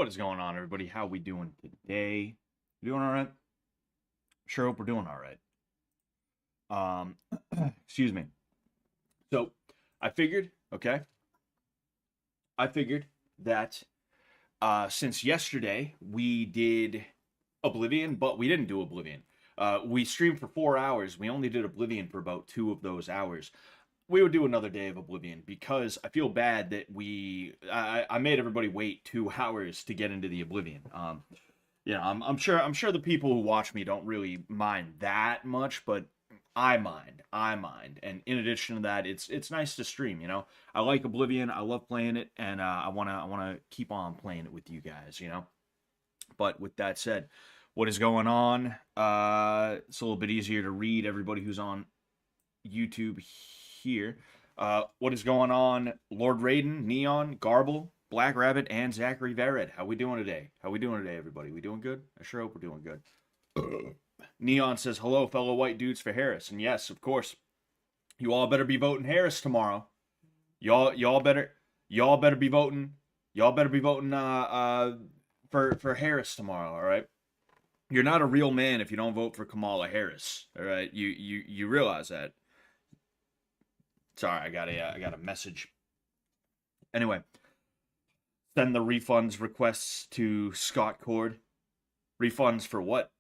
What is going on, everybody? How we doing today? You doing all right? Sure hope we're doing all right. Excuse me. So, I figured, okay, I figured that since yesterday we did Oblivion, but we didn't do Oblivion. We streamed for 4 hours. We only did Oblivion for about 2 of those hours. We would do another day of Oblivion because I feel bad that I made everybody wait 2 hours to get into the Oblivion. I'm sure the people who watch me don't really mind that much, but I mind. And in addition to that, it's nice to stream. I like Oblivion. I love playing it, and I wanna keep on playing it with you guys. But with that said, what is going on? It's a little bit easier to read everybody who's on YouTube here. What is going on? Lord Raiden, Neon, Garble, Black Rabbit, and Zachary Vered. How we doing today? Everybody? We doing good? I sure hope we're doing good. Neon says, hello, fellow white dudes for Harris. And yes, of course, you all better be voting Harris tomorrow. Y'all better be voting. Y'all better be voting for Harris tomorrow, all right? You're not a real man if you don't vote for Kamala Harris, all right? You realize that. Sorry, I got a message. Anyway, send the refunds requests to Scott Cord. Refunds for what?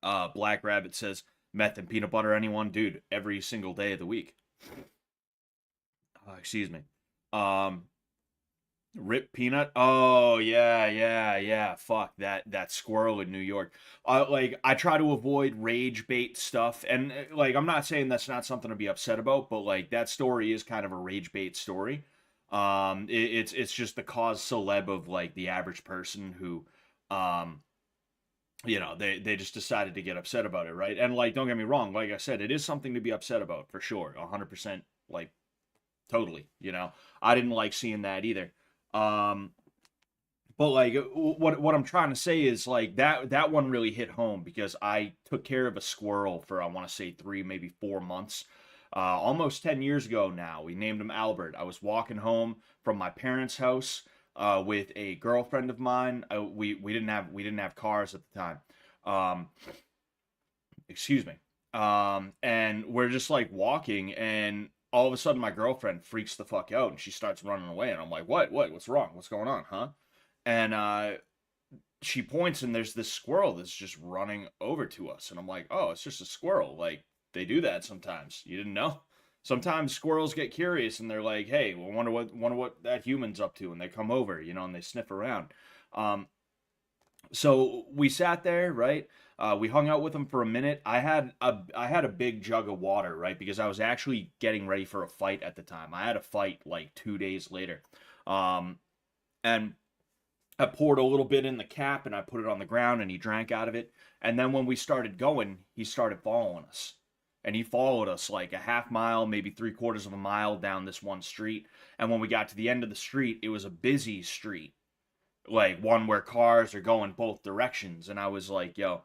Black Rabbit says, meth and peanut butter, anyone? Dude, every single day of the week. Excuse me. Rip Peanut? Oh, yeah. Fuck, that squirrel in New York. I try to avoid rage bait stuff, and, I'm not saying that's not something to be upset about, but, that story is kind of a rage bait story. It's just the cause celeb of, the average person who, they just decided to get upset about it, right? And, don't get me wrong, like I said, it is something to be upset about, for sure, 100%, totally, I didn't like seeing that either. But what I'm trying to say is that one really hit home because I took care of a squirrel for I want to say 3, maybe 4 months, almost 10 years ago now. We named him Albert. I was walking home from my parents' house with a girlfriend of mine. We didn't have cars at the time. Excuse me. And we're just walking, and all of a sudden my girlfriend freaks the fuck out and she starts running away, and I'm like, what's wrong, what's going on, huh? And she points, and there's this squirrel that's just running over to us, and I'm like, oh, it's just a squirrel. They do that sometimes. You didn't know? Sometimes squirrels get curious and they're like, hey, well, wonder what that human's up to, and they come over, and they sniff around. So we sat there, right? We hung out with him for a minute. I had a big jug of water, right? Because I was actually getting ready for a fight at the time. I had a fight 2 days later. And I poured a little bit in the cap and I put it on the ground, and he drank out of it. And then when we started going, he started following us. And he followed us a half mile, maybe 3/4 of a mile down this one street. And when we got to the end of the street, it was a busy street. One where cars are going both directions. And I was like, yo,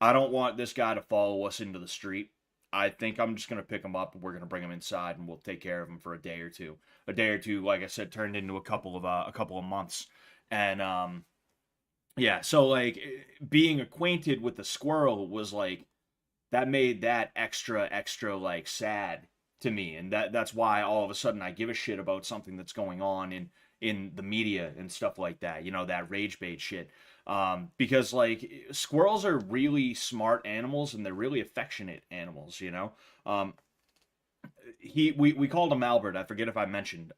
I don't want this guy to follow us into the street. I think I'm just going to pick him up, and we're going to bring him inside, and we'll take care of him for a day or two. A day or two, like I said, turned into a couple of months. And yeah, so being acquainted with the squirrel was that made that extra sad to me. And that's why all of a sudden I give a shit about something that's going on in the media and stuff like that, that rage bait shit. Because squirrels are really smart animals, and they're really affectionate animals, we called him Albert. I forget if I mentioned.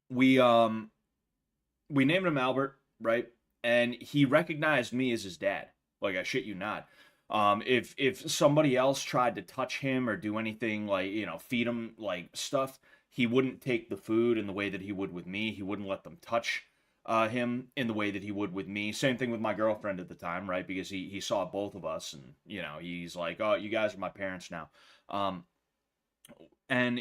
We named him Albert, right? And he recognized me as his dad. I shit you not. If somebody else tried to touch him or do anything feed him stuff, he wouldn't take the food in the way that he would with me. He wouldn't let them touch him in the way that he would with me. Same thing with my girlfriend at the time, right? Because he saw both of us, and he's like, oh, you guys are my parents now. And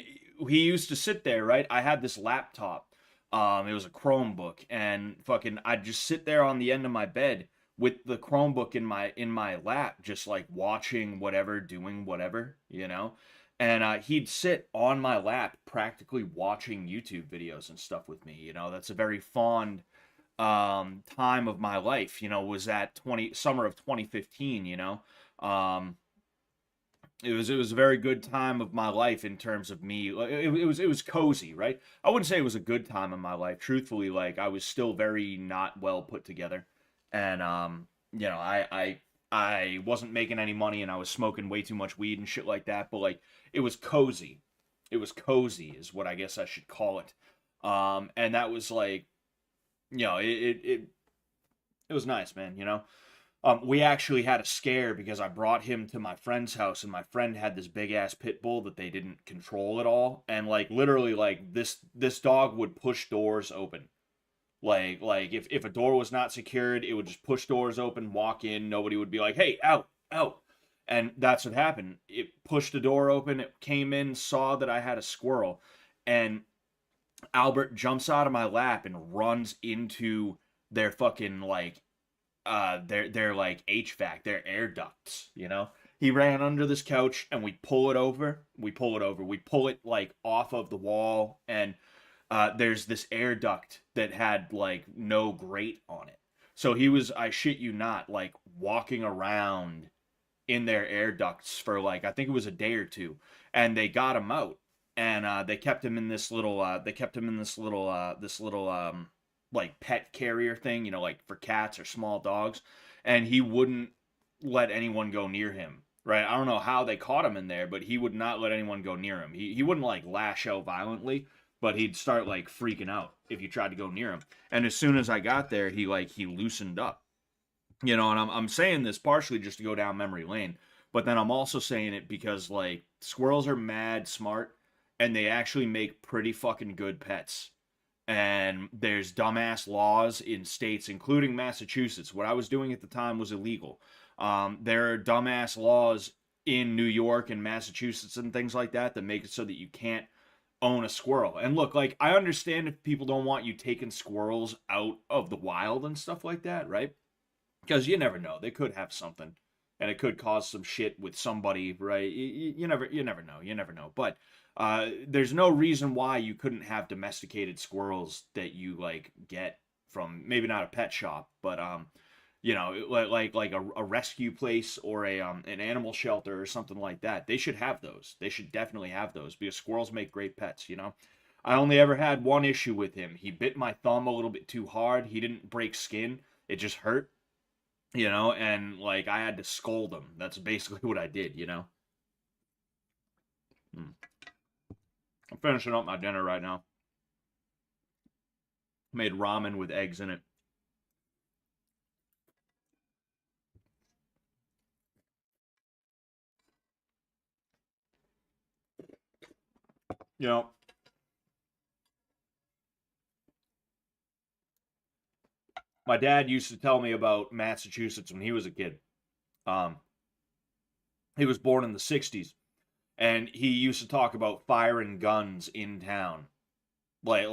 he used to sit there, right? I had this laptop. It was a Chromebook, and fucking I'd just sit there on the end of my bed with the Chromebook in my lap, just watching whatever, doing whatever, And he'd sit on my lap practically watching YouTube videos and stuff with me. That's a very fond time of my life, was that summer of 2015, it was a very good time of my life in terms of me. It was cozy, right? I wouldn't say it was a good time in my life. Truthfully, like I was still very not well put together, and I wasn't making any money, and I was smoking way too much weed and shit like that. But like it was cozy. It was cozy, is what I guess I should call it. And that was like, it was nice, man. We actually had a scare because I brought him to my friend's house, and my friend had this big ass pit bull that they didn't control at all, and like literally, like this dog would push doors open. Like if a door was not secured, it would just push doors open, walk in, nobody would be like, "Hey, out, out." And that's what happened. It pushed the door open, it came in, saw that I had a squirrel, and Albert jumps out of my lap and runs into their fucking like their like HVAC, their air ducts. He ran under this couch, and we pull it over. We pull it like off of the wall, and there's this air duct that had like no grate on it. So he was, I shit you not, like walking around in their air ducts for like, I think it was a day or two, and they got him out, and they kept him in this little like pet carrier thing, like for cats or small dogs, and he wouldn't let anyone go near him. Right? I don't know how they caught him in there, but he would not let anyone go near him. He wouldn't like lash out violently, but he'd start like freaking out if you tried to go near him. And as soon as I got there, he loosened up. And I'm saying this partially just to go down memory lane, but then I'm also saying it because like squirrels are mad smart, and they actually make pretty fucking good pets. And there's dumbass laws in states, including Massachusetts. What I was doing at the time was illegal. There are dumbass laws in New York and Massachusetts and things like that make it so that you can't own a squirrel. And look, like I understand if people don't want you taking squirrels out of the wild and stuff like that, right? Because you never know, they could have something, and it could cause some shit with somebody, right? You never know. But there's no reason why you couldn't have domesticated squirrels that you like get from maybe not a pet shop, but like a rescue place or an animal shelter or something like that. They should have those. They should definitely have those because squirrels make great pets. I only ever had one issue with him. He bit my thumb a little bit too hard. He didn't break skin. It just hurt. And like I had to scold him. That's basically what I did. Hmm. I'm finishing up my dinner right now. Made ramen with eggs in it. You know, my dad used to tell me about Massachusetts when he was a kid. Um, he was born in the 60s, and he used to talk about firing guns in town. Like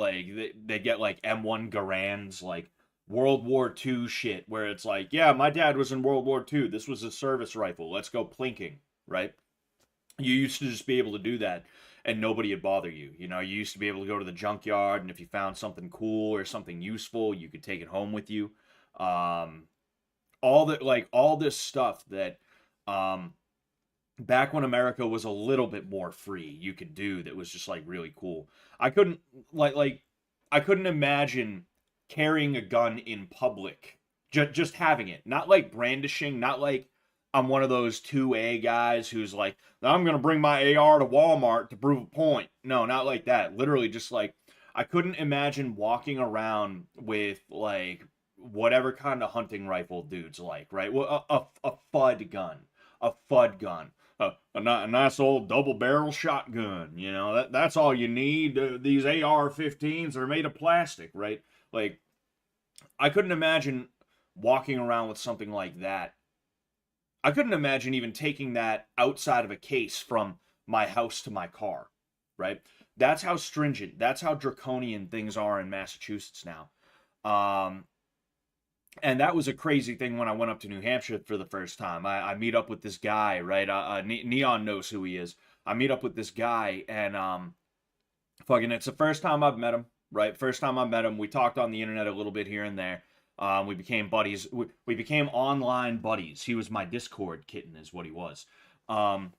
they get like M1 Garands, like World War II shit, where it's like, yeah, my dad was in World War II. This was a service rifle. Let's go plinking, right? You used to just be able to do that, and nobody would bother you. You used to be able to go to the junkyard, and if you found something cool or something useful, you could take it home with you. Um, all this stuff that um, back when America was a little bit more free, you could do that was just like really cool. I couldn't like I couldn't imagine carrying a gun in public. Just having it, not like brandishing, not like I'm one of those 2A guys who's like, I'm gonna bring my AR to Walmart to prove a point. No, not like that. Literally, just like I couldn't imagine walking around with like whatever kind of hunting rifle dudes like, right? Well, a FUD gun, a FUD gun, a nice old double barrel shotgun. That's all you need. These AR-15s are made of plastic, right? Like I couldn't imagine walking around with something like that. I couldn't imagine even taking that outside of a case from my house to my car, right? That's how stringent, that's how draconian things are in Massachusetts now. Um, and that was a crazy thing when I went up to New Hampshire for the first time. I meet up with this guy, right? Neon knows who he is. I meet up with this guy, and fucking, it's the first time I've met him. right? First time I met him, we talked on the internet a little bit here and there. We became buddies. We became online buddies. He was my Discord kitten, is what he was. Um,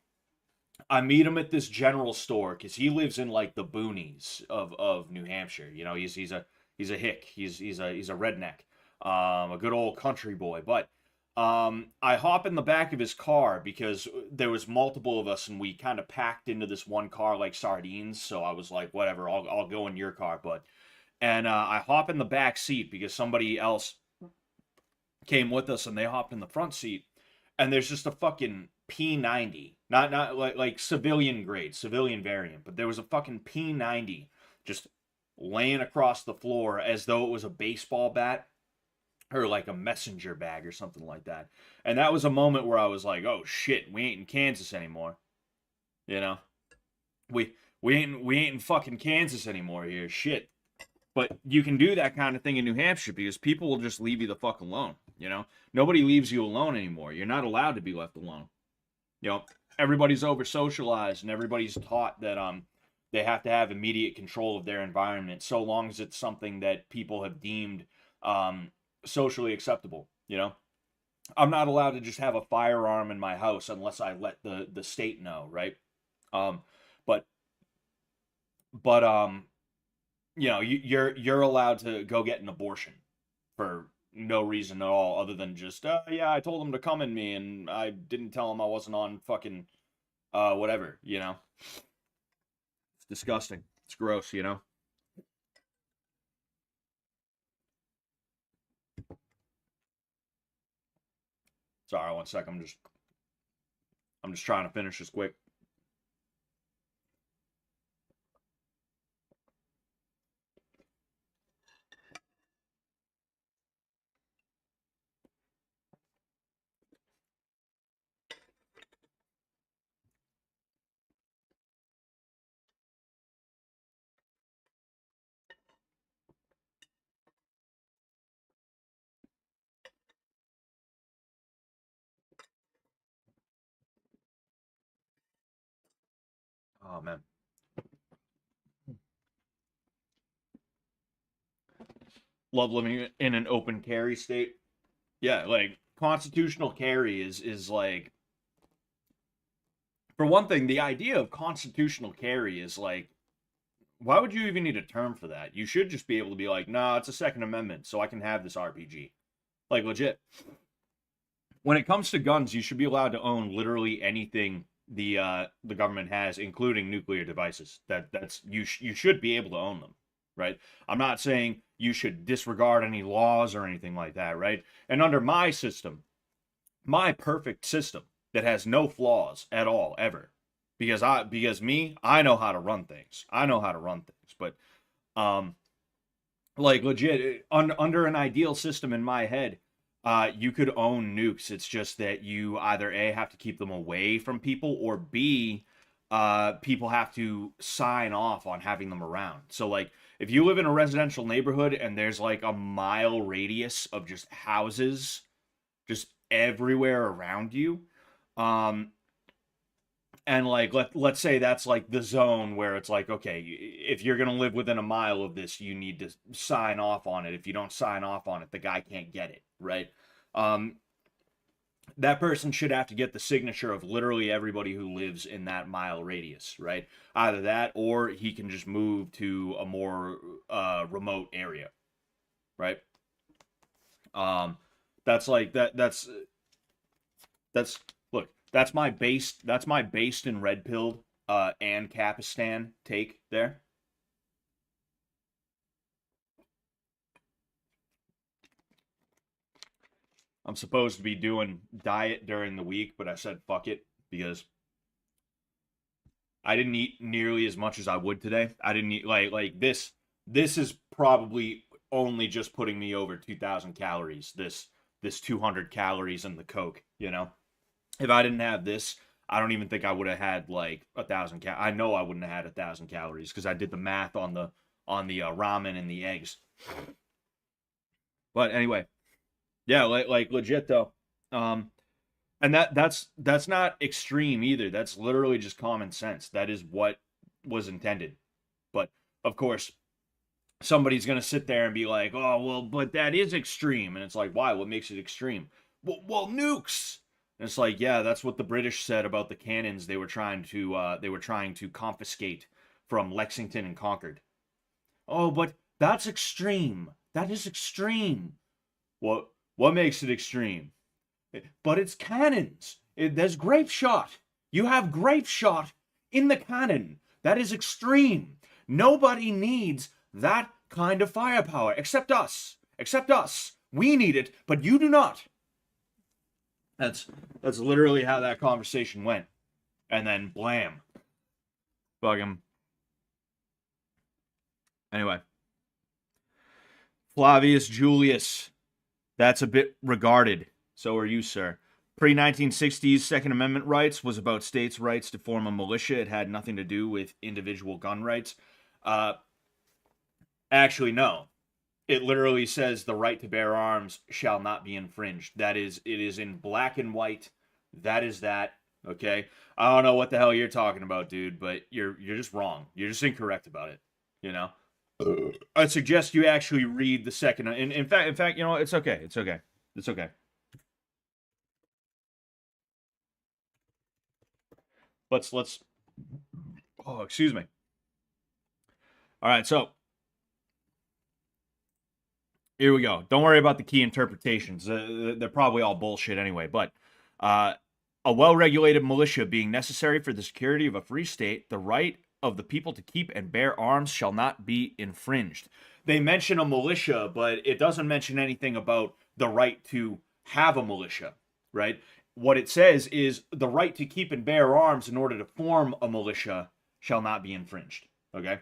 I meet him at this general store because he lives in like the boonies of New Hampshire. You know, he's a hick. He's a redneck, a good old country boy. But I hop in the back of his car because there was multiple of us and we kind of packed into this one car like sardines. So I was like, whatever, I'll go in your car, bud. And I hop in the back seat because somebody else came with us and they hopped in the front seat. And there's just a fucking P90, not like civilian grade, civilian variant, but there was a fucking P90 just laying across the floor as though it was a baseball bat or like a messenger bag or something like that. And that was a moment where I was like, "Oh shit, we ain't in Kansas anymore." You know? We ain't in fucking Kansas anymore here. Shit. But you can do that kind of thing in New Hampshire because people will just leave you the fuck alone, you know? Nobody leaves you alone anymore. You're not allowed to be left alone. You know, everybody's over socialized and everybody's taught that they have to have immediate control of their environment so long as it's something that people have deemed socially acceptable, you know? I'm not allowed to just have a firearm in my house unless I let the state know, right? Um but but you know, you're allowed to go get an abortion for no reason at all other than just yeah, I told him to come in me and I didn't tell him I wasn't on fucking whatever, you know. It's disgusting. It's gross, you know. Sorry, one sec. I'm just trying to finish this quick. Oh man. Love living in an open carry state. Yeah, like constitutional carry is like, for one thing, the idea of constitutional carry is like, why would you even need a term for that? You should just be able to be like, nah, it's a Second Amendment, so I can have this RPG. Like legit. When it comes to guns, you should be allowed to own literally anything the government has, including nuclear devices. You should be able to own them, right? I'm not saying you should disregard any laws or anything like that, right? And under my system, my perfect system that has no flaws at all ever, because I know how to run things. I know how to run things, but um like legit under an ideal system in my head, you could own nukes. It's just that you either A, have to keep them away from people, or B, people have to sign off on having them around. So like if you live in a residential neighborhood and there's like a mile radius of just houses just everywhere around you, um and like let's say that's like the zone where it's like, okay, if you're gonna live within a mile of this, you need to sign off on it. If you don't sign off on it, the guy can't get it, right? um that person should have to get the signature of literally everybody who lives in that mile radius, right? Either that or he can just move to a more remote area, right? um that's like that's look, that's my based and red pilled and Capistan take there. I'm supposed to be doing diet during the week, but I said fuck it because I didn't eat nearly as much as I would today. I didn't eat like this is probably only just putting me over 2000 calories. This 200 calories in the Coke, you know. If I didn't have this, I don't even think I would have had like 1,000 I know I wouldn't have had 1,000 calories because I did the math on the ramen and the eggs. But anyway, yeah, like legit though. Um, and that's not extreme either. That's literally just common sense. That is what was intended. But of course, somebody's going to sit there and be like, oh, well, but that is extreme. And it's like, why? What makes it extreme? Well, nukes. And it's like, yeah, that's what the British said about the cannons they were trying to confiscate from Lexington and Concord. Oh, but that's extreme. That is extreme. What makes it extreme? But it's cannons. There's grape shot. You have grape shot in the cannon. That is extreme. Nobody needs that kind of firepower except us. Except us. We need it, but you do not. That's literally how that conversation went. And then blam. Bug him. Anyway. Flavius Julius. That's a bit regarded. So are you, sir. Pre-1960s Second Amendment rights was about states' rights to form a militia. It had nothing to do with individual gun rights. Actually, no. It literally says the right to bear arms shall not be infringed. It is in black and white. That is that. Okay? I don't know what the hell you're talking about, dude, but you're just wrong. You're just incorrect about it. You know? I suggest you actually read the second. In fact, you know, it's okay. It's okay. It's okay. Let's. Oh, excuse me. All right, so here we go. Don't worry about the key interpretations. They're probably all bullshit anyway. But a well-regulated militia being necessary for the security of a free state, the right of the people to keep and bear arms shall not be infringed. They mention a militia, but it doesn't mention anything about the right to have a militia, right? What it says is the right to keep and bear arms in order to form a militia shall not be infringed, okay?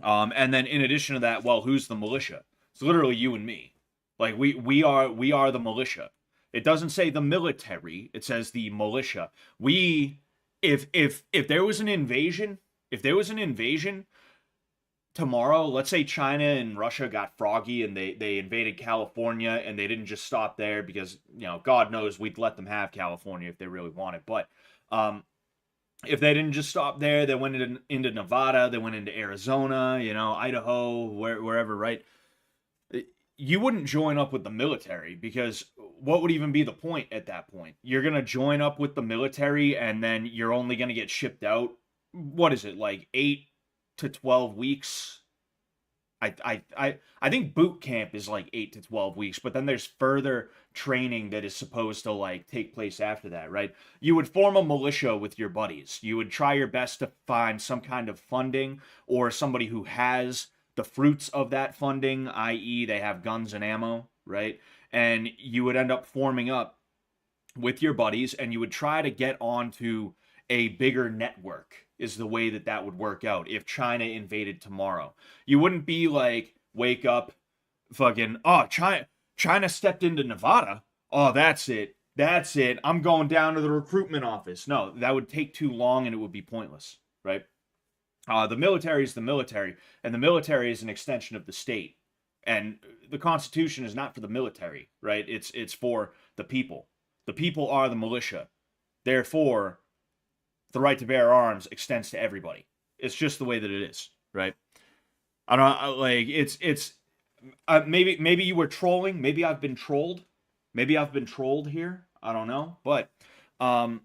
And then in addition to that, well, who's the militia? It's literally you and me. Like we are the militia. It doesn't say the military, it says the militia. If there was an invasion, tomorrow, let's say China and Russia got froggy and they invaded California and they didn't just stop there because, you know, God knows we'd let them have California if they really wanted. But if they didn't just stop there, they went into Nevada, they went into Arizona, you know, Idaho, wherever, right? You wouldn't join up with the military because what would even be the point at that point? You're going to join up with the military and then you're only going to get shipped out. What is it, like 8 to 12 weeks? I think boot camp is like 8 to 12 weeks, but then there's further training that is supposed to like take place after that, right? You would form a militia with your buddies. You would try your best to find some kind of funding or somebody who has the fruits of that funding, i.e. they have guns and ammo, right? And you would end up forming up with your buddies and you would try to get onto a bigger network is the way that would work out if China invaded tomorrow. You wouldn't be like, wake up, fucking, oh, China stepped into Nevada. Oh, that's it. I'm going down to the recruitment office. No, that would take too long and it would be pointless, right? The military is the military, and the military is an extension of the state. And the Constitution is not for the military, right? It's for the people. The people are the militia. Therefore, the right to bear arms extends to everybody. It's just the way that it is, right? I don't like it's maybe you were trolling. Maybe I've been trolled. Maybe I've been trolled here. I don't know, but the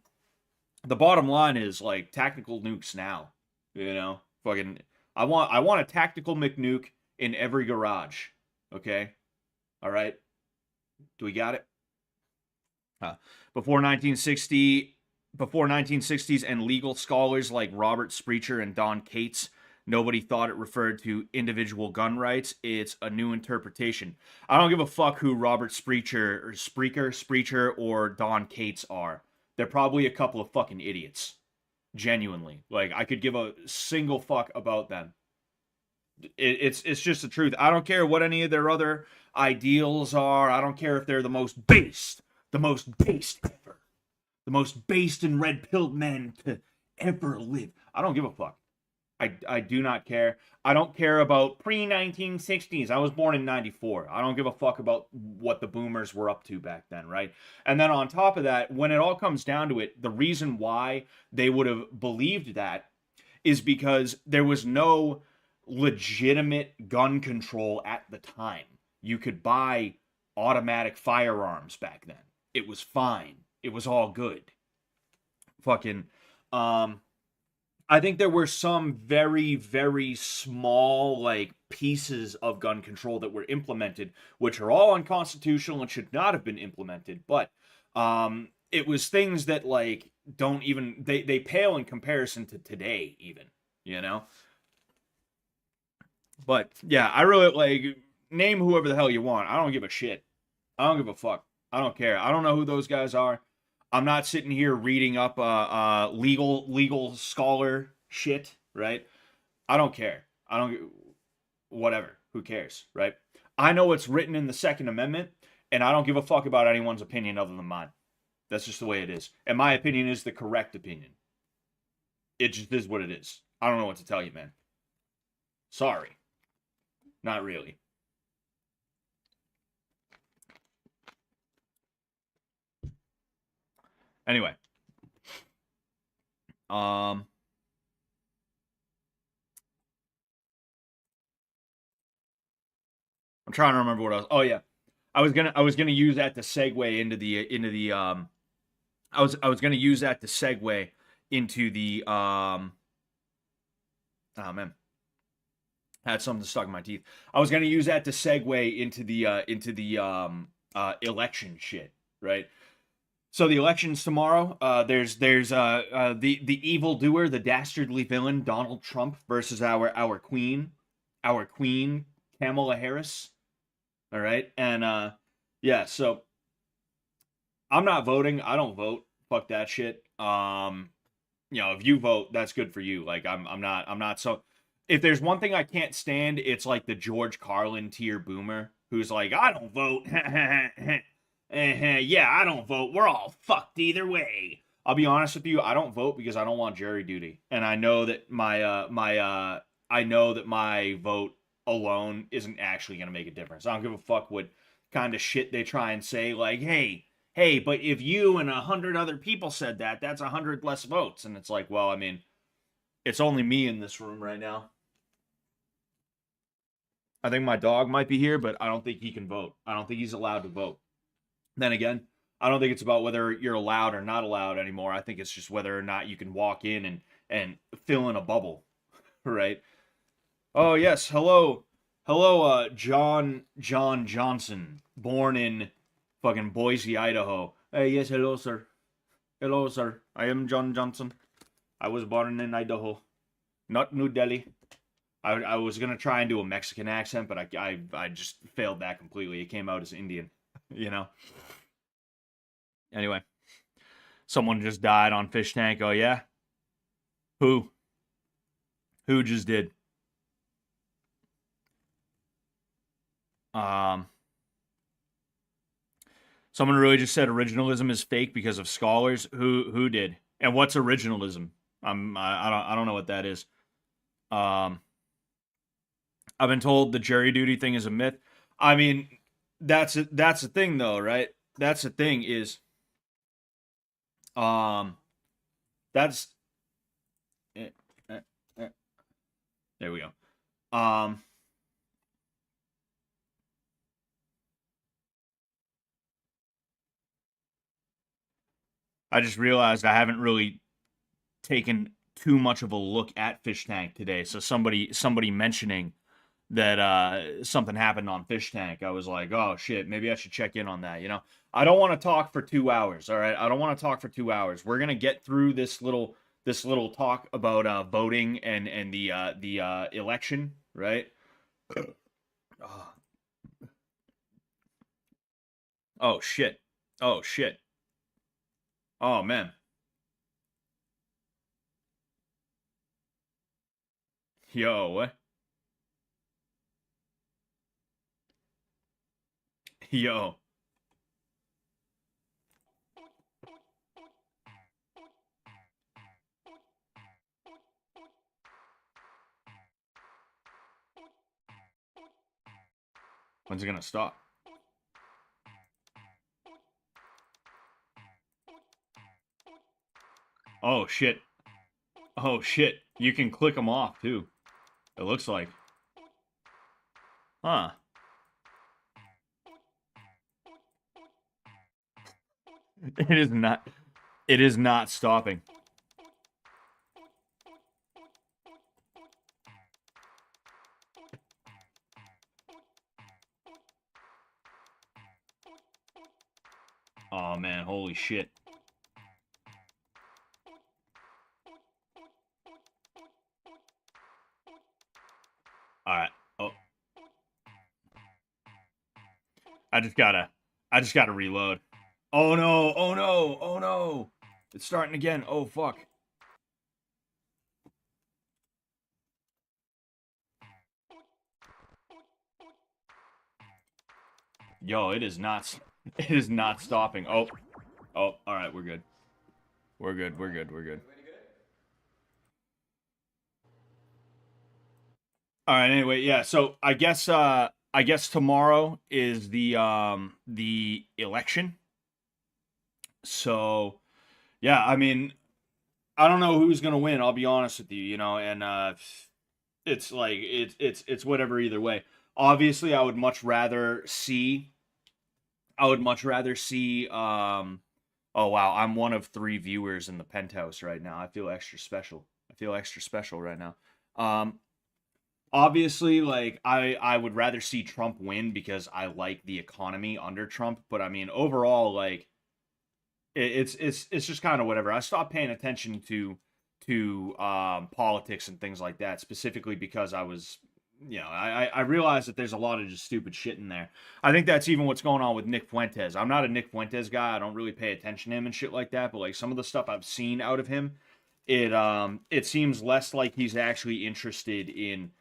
bottom line is like tactical nukes now. You know, fucking I want a tactical McNuke in every garage. Okay, all right. Do we got it? Before 1960s and legal scholars like Robert Sprecher and Don Cates, nobody thought it referred to individual gun rights. It's a new interpretation. I don't give a fuck who Robert Sprecher or Don Cates are. They're probably a couple of fucking idiots. Genuinely. Like, I could give a single fuck about them. It's just the truth. I don't care what any of their other ideals are. I don't care if they're the most based ever. The most based and red-pilled men to ever live. I don't give a fuck. I do not care. I don't care about pre-1960s. I was born in 94. I don't give a fuck about what the boomers were up to back then, right? And then on top of that, when it all comes down to it, the reason why they would have believed that is because there was no, legitimate gun control at the time. You could buy automatic firearms back then. It was fine. It was all good. Fucking I think there were some very, very small, like, pieces of gun control that were implemented, which are all unconstitutional and should not have been implemented. But it was things that, like, don't even, they pale in comparison to today, even, you know? But yeah, I really, like, name whoever the hell you want. I don't give a shit. I don't give a fuck. I don't care. I don't know who those guys are. I'm not sitting here reading up legal scholar shit, right? I don't care. I don't whatever. Who cares, right? I know what's written in the Second Amendment, and I don't give a fuck about anyone's opinion other than mine. That's just the way it is. And my opinion is the correct opinion. It just is what it is. I don't know what to tell you, man. Sorry. Not really. Anyway. I'm trying to remember what else. Oh yeah. I was gonna use that to segue into the I was gonna use that to segue into the oh man. I had something stuck in my teeth. I was gonna use that to segue into the election shit, right? So the election's tomorrow. There's the evildoer, the dastardly villain, Donald Trump versus our queen, Kamala Harris. All right, and yeah, so I'm not voting. I don't vote. Fuck that shit. If you vote, that's good for you. Like I'm not. So if there's one thing I can't stand, it's like the George Carlin tier boomer who's like, I don't vote. Yeah, I don't vote. We're all fucked either way. I'll be honest with you. I don't vote because I don't want jury duty, and I know that my vote alone isn't actually gonna make a difference. I don't give a fuck what kind of shit they try and say. Like, hey, but if you and 100 other people said that, that's 100 less votes. And it's like, well, I mean, it's only me in this room right now. I think my dog might be here, but I don't think he can vote. I don't think he's allowed to vote. Then again, I don't think it's about whether you're allowed or not allowed anymore. I think it's just whether or not you can walk in and fill in a bubble, right? Oh yes, hello, John Johnson, born in fucking Boise, Idaho. Hey, yes, hello, sir. Hello, sir. I am John Johnson. I was born in Idaho, not New Delhi. I was gonna try and do a Mexican accent, but I just failed that completely. It came out as Indian, you know. Anyway, someone just died on Fishtank. Oh yeah, who? Who just did? Someone really just said originalism is fake because of scholars. Who did? And what's originalism? I don't know what that is. I've been told the jury duty thing is a myth. I mean, that's the thing though, right? That's the thing is, that's there we go. I just realized I haven't really taken too much of a look at Fishtank today. So somebody mentioning that something happened on Fishtank, I was like, oh shit, maybe I should check in on that. You know, I don't want to talk for 2 hours. All right, I don't want to talk for 2 hours. We're gonna get through this little talk about voting and the election, right? Oh. Oh shit. Oh shit. Oh man. Yo, what? Yo. When's it gonna stop? Oh shit. Oh shit. You can click them off too. It looks like. Huh. It is not. It is not stopping. Oh man, holy shit. Alright. Oh. I just gotta reload. Oh no, oh no, oh no. It's starting again. Oh fuck. Yo, it is not it is not stopping. Oh. Oh, alright, we're good. We're good, we're good, we're good. Alright, anyway, yeah, so I guess tomorrow is the election. So yeah, I mean, I don't know who's gonna win, I'll be honest with you, you know, and it's like it's whatever either way. Obviously, I would much rather see oh wow, I'm one of 3 viewers in the penthouse right now. I feel extra special. I feel extra special right now. Um obviously like I would rather see Trump win because I like the economy under Trump, but I mean overall like it's just kind of whatever. I stopped paying attention to politics and things like that specifically because I was you know I realized that there's a lot of just stupid shit in there. I think that's even what's going on with Nick Fuentes. I'm not a Nick Fuentes guy. I don't really pay attention to him and shit like that. But like some of the stuff I've seen out of him, it seems less like he's actually interested in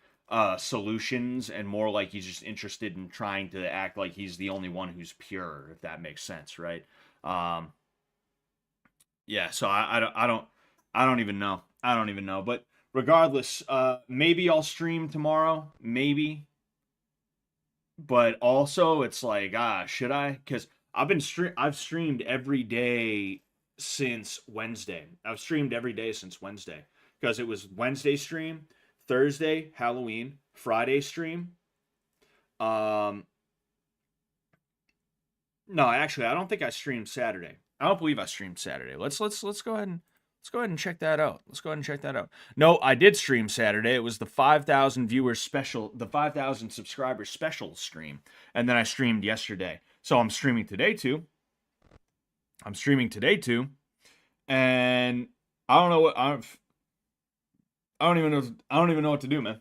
solutions and more like he's just interested in trying to act like he's the only one who's pure, if that makes sense, right? Um, yeah, so I don't even know. I don't even know. But regardless, maybe I'll stream tomorrow, maybe. But also it's like, should I? Cuz I've streamed every day since Wednesday. I've streamed every day since Wednesday because it was Wednesday stream, Thursday Halloween, Friday stream. Um no, actually I don't think I streamed Saturday. I don't believe I streamed Saturday. Let's go ahead and check that out. Let's go ahead and check that out. No, I did stream Saturday. It was the 5,000 viewers special, the 5,000 subscribers special stream, and then I streamed yesterday. So I'm streaming today too. I'm streaming today too, and I don't know what I don't even know. I don't even know what to do, man.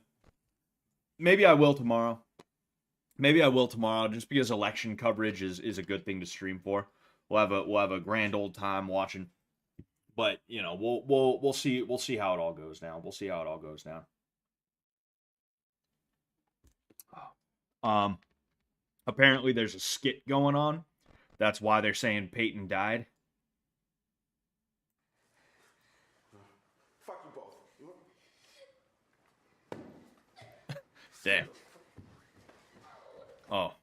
Maybe I will tomorrow. Maybe I will tomorrow, just because election coverage is a good thing to stream for. We'll have a grand old time watching. But you know, we'll see how it all goes now. We'll see how it all goes now. Um, apparently there's a skit going on. That's why they're saying Peyton died. Fuck you both. Damn. Oh.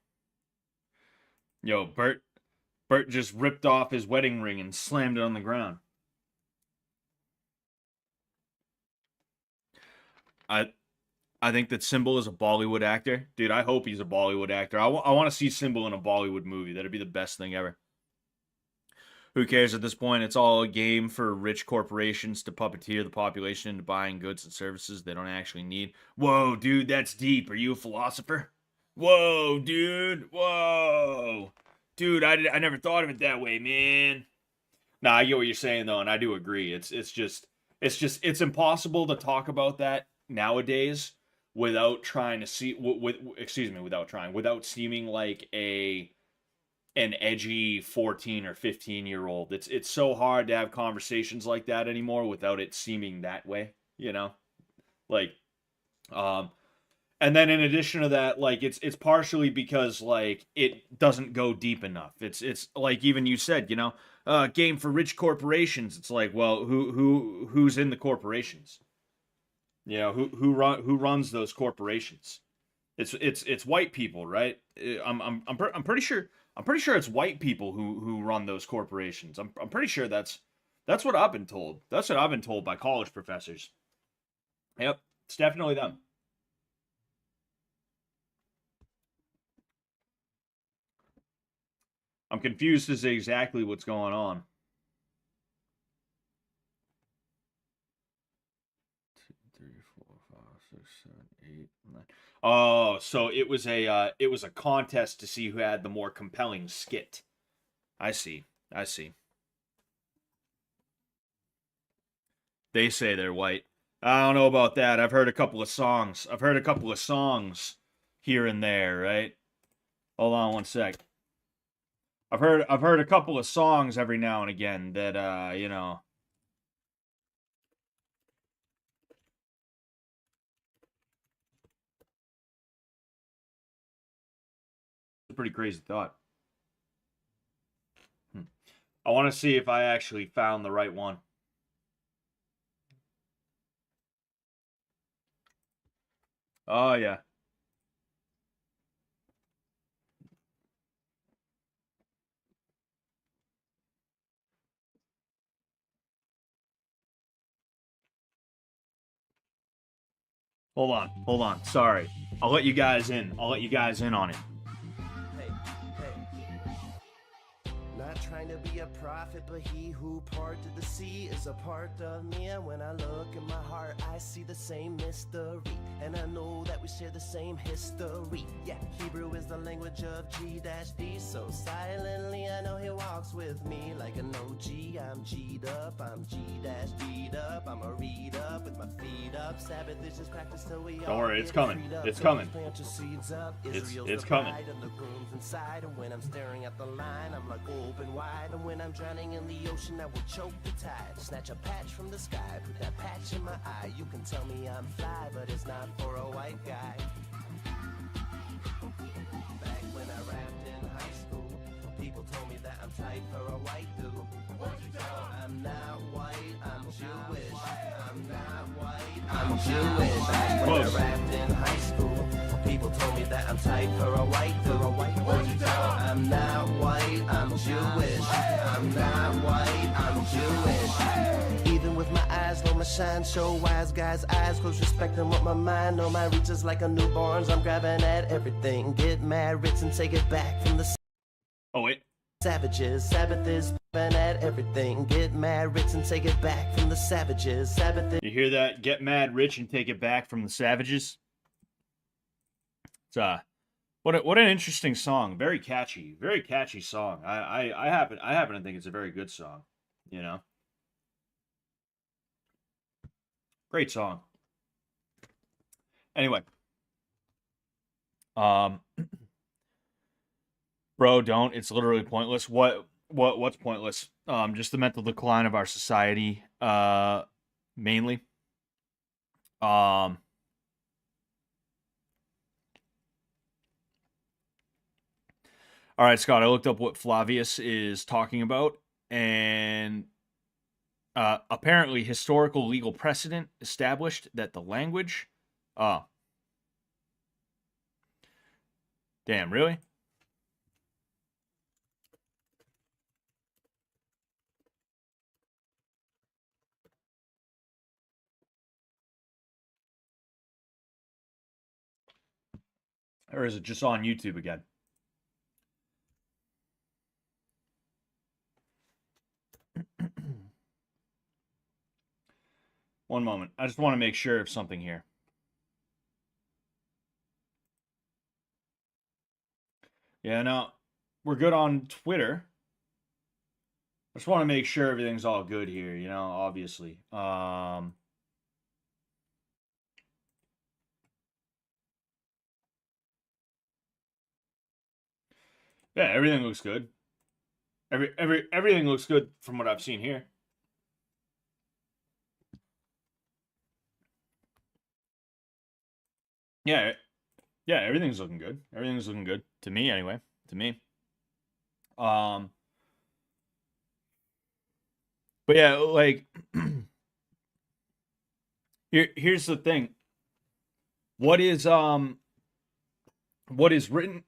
Yo, Bert just ripped off his wedding ring and slammed it on the ground. I I think that Symbol is a Bollywood actor. Dude, I hope he's a Bollywood actor. I want to see Symbol in a Bollywood movie. That'd be the best thing ever. Who cares at this point? It's all a game for rich corporations to puppeteer the population into buying goods and services they don't actually need. Whoa, dude, that's deep. Are you a philosopher? Whoa, dude. Whoa. Dude, I never thought of it that way, man. Nah, I get what you're saying though, and I do agree. It's impossible to talk about that nowadays without trying to see with excuse me, without seeming like a an edgy 14 or 15-year-old. It's so hard to have conversations like that anymore without it seeming that way, you know? Like um and then in addition to that, like it's partially because like it doesn't go deep enough. It's like even you said, you know, game for rich corporations. It's like, well, who's in the corporations? You know, who runs those corporations? It's white people, right? I'm pretty sure it's white people who run those corporations. I'm pretty sure that's what I've been told. That's what I've been told by college professors. Yep, it's definitely them. I'm confused as to exactly what's going on. 2, 3, 4, 5, 6, 7, 8, 9. Oh, so it was a contest to see who had the more compelling skit. I see. I see. They say they're white. I don't know about that. I've heard a couple of songs. I've heard a couple of songs here and there, right? Hold on one sec. I've heard a couple of songs every now and again that you know. It's a pretty crazy thought. I want to see if I actually found the right one. Oh yeah. Hold on. Sorry. I'll let you guys in. I'll let you guys in on it. Not trying to be a prophet, but he who parted the sea is a part of me. And when I look in my heart, I see the same mystery. And I know that we share the same history. Yeah, Hebrew is the language of G-D. So silently, I know he walks with me like an OG. I'm G'd up, I'm G-D'd up. I'm a read up with my feet up. Sabbath is just practice till we don't worry, it's coming. It's coming. It's coming. And when I'm staring at the line, I'm like open wide. And when I'm drowning in the ocean, I will choke the tide. Snatch a patch from the sky, put that patch in my eye. You can tell me I'm fly, but it's not for a white guy. Back when I rapped in high school, people told me that I'm tight for a white dude. What'd you tell? I'm not white, I'm Jewish. I'm not white, I'm Jewish. Back when I rapped in high school, people told me that I'm tight for a white dude. What'd you tell? I'm not white, I'm Jewish. I'm not white, I'm Jewish. Even with my eyes, know my shine, show wise guys' eyes, close respecting what my mind, know my reach is like a newborn's. I'm grabbing at everything, get mad, rich, and take it back from the savages. Sabbath is at everything, get mad, rich, and take it back from the savages. Sabbath is... You hear that? Get mad, rich, and take it back from the savages. It's what an interesting song. Very catchy song. I happen to think it's a very good song. You know, great song. Anyway, bro, don't. It's literally pointless. What's pointless? Just the mental decline of our society. Mainly. All right, Scott, I looked up what Flavius is talking about, and apparently historical legal precedent established that the language... Damn, really? Or is it just on YouTube again? One moment. I just want to make sure of something here. Yeah, no, we're good on Twitter. I just want to make sure everything's all good here, you know, obviously. Yeah, everything looks good. Everything looks good from what I've seen here. Yeah, everything's looking good. Everything's looking good to me anyway. To me. But yeah, like here's the thing. What is written?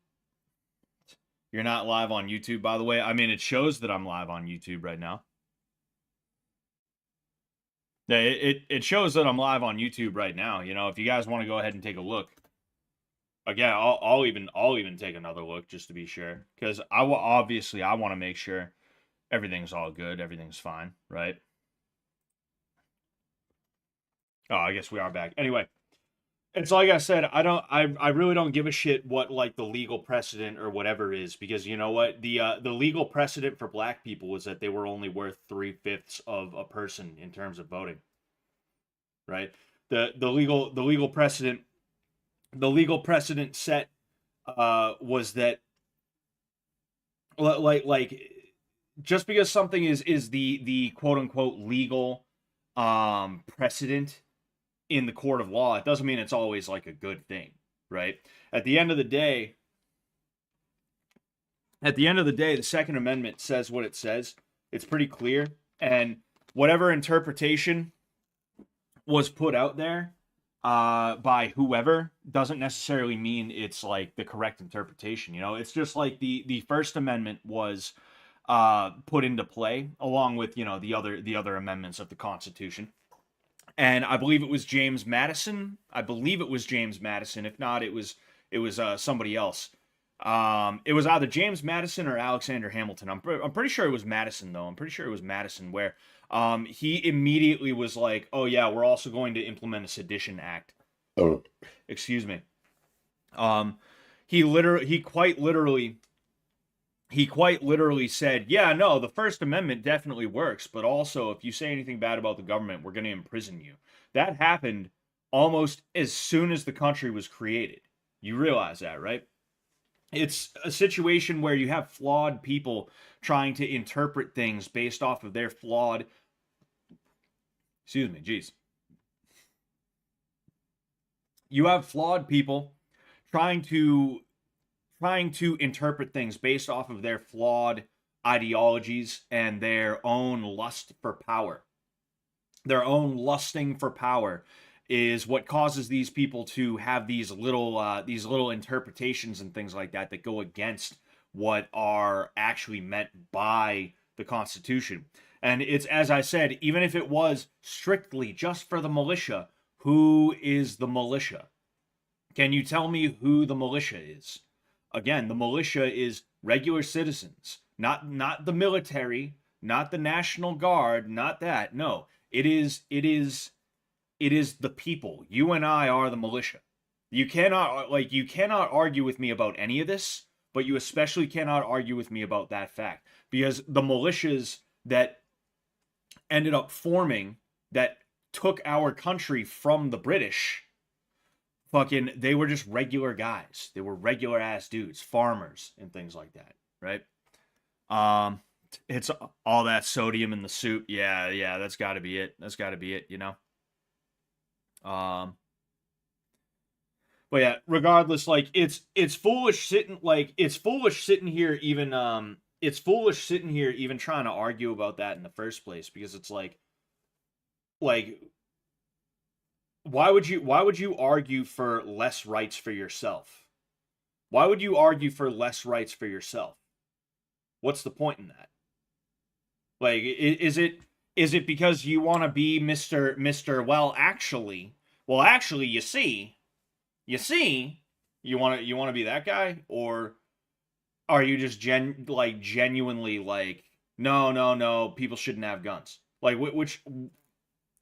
You're not live on YouTube, by the way. I mean, it shows that I'm live on YouTube right now. Yeah, it shows that I'm live on YouTube right now. You know, if you guys want to go ahead and take a look. again, I'll even take another look just to be sure, because obviously I want to make sure everything's all good, everything's fine, right? Oh, I guess we are back. Anyway, it's like I said, I really don't give a shit what like the legal precedent or whatever is, because you know what, the legal precedent for black people was that they were only worth 3/5 of a person in terms of voting, right? The legal precedent set was that like just because something is the quote unquote legal precedent in the court of law, it doesn't mean it's always like a good thing, right? At the end of the day, the Second Amendment says what it says. It's pretty clear, and whatever interpretation was put out there by whoever doesn't necessarily mean it's like the correct interpretation. You know, it's just like the First Amendment was put into play along with, you know, the other amendments of the Constitution. And I believe it was James Madison. I believe it was James Madison. If not, it was somebody else. It was either James Madison or Alexander Hamilton. I'm pretty sure it was Madison though. I'm pretty sure it was Madison where he immediately was like, "Oh yeah, we're also going to implement a sedition act." Oh, Excuse me. Um, he quite literally said, "Yeah, no, the First Amendment definitely works, but also if you say anything bad about the government, we're going to imprison you." That happened almost as soon as the country was created. You realize that, right? It's a situation where you have flawed people trying to interpret things based off of their flawed, excuse me, geez. You have flawed people trying to interpret things based off of their flawed ideologies and their own lust for power. Their own lusting for power is what causes these people to have these little interpretations and things like that that go against what are actually meant by the Constitution. And it's, as I said, even if it was strictly just for the militia, who is the militia? Can you tell me who the militia is? Again, the militia is regular citizens, not the military, not the National Guard, not that. No, it is the people. You and I are the militia. You cannot argue with me about any of this, but you especially cannot argue with me about that fact, because the militias that ended up forming, that took our country from the British, fucking, they were just regular guys. They were regular ass dudes, farmers and things like that, right? It's all that sodium in the soup. Yeah, that's got to be it. That's got to be it, you know. But yeah, regardless, like it's foolish sitting here even it's foolish sitting here even trying to argue about that in the first place, because it's like why would you argue for less rights for yourself? Why would you argue for less rights for yourself? What's the point in that? Like, is it because you want to be Mr. Well, actually, you see, you want to be that guy, or are you just genuinely like, no, people shouldn't have guns? Like, which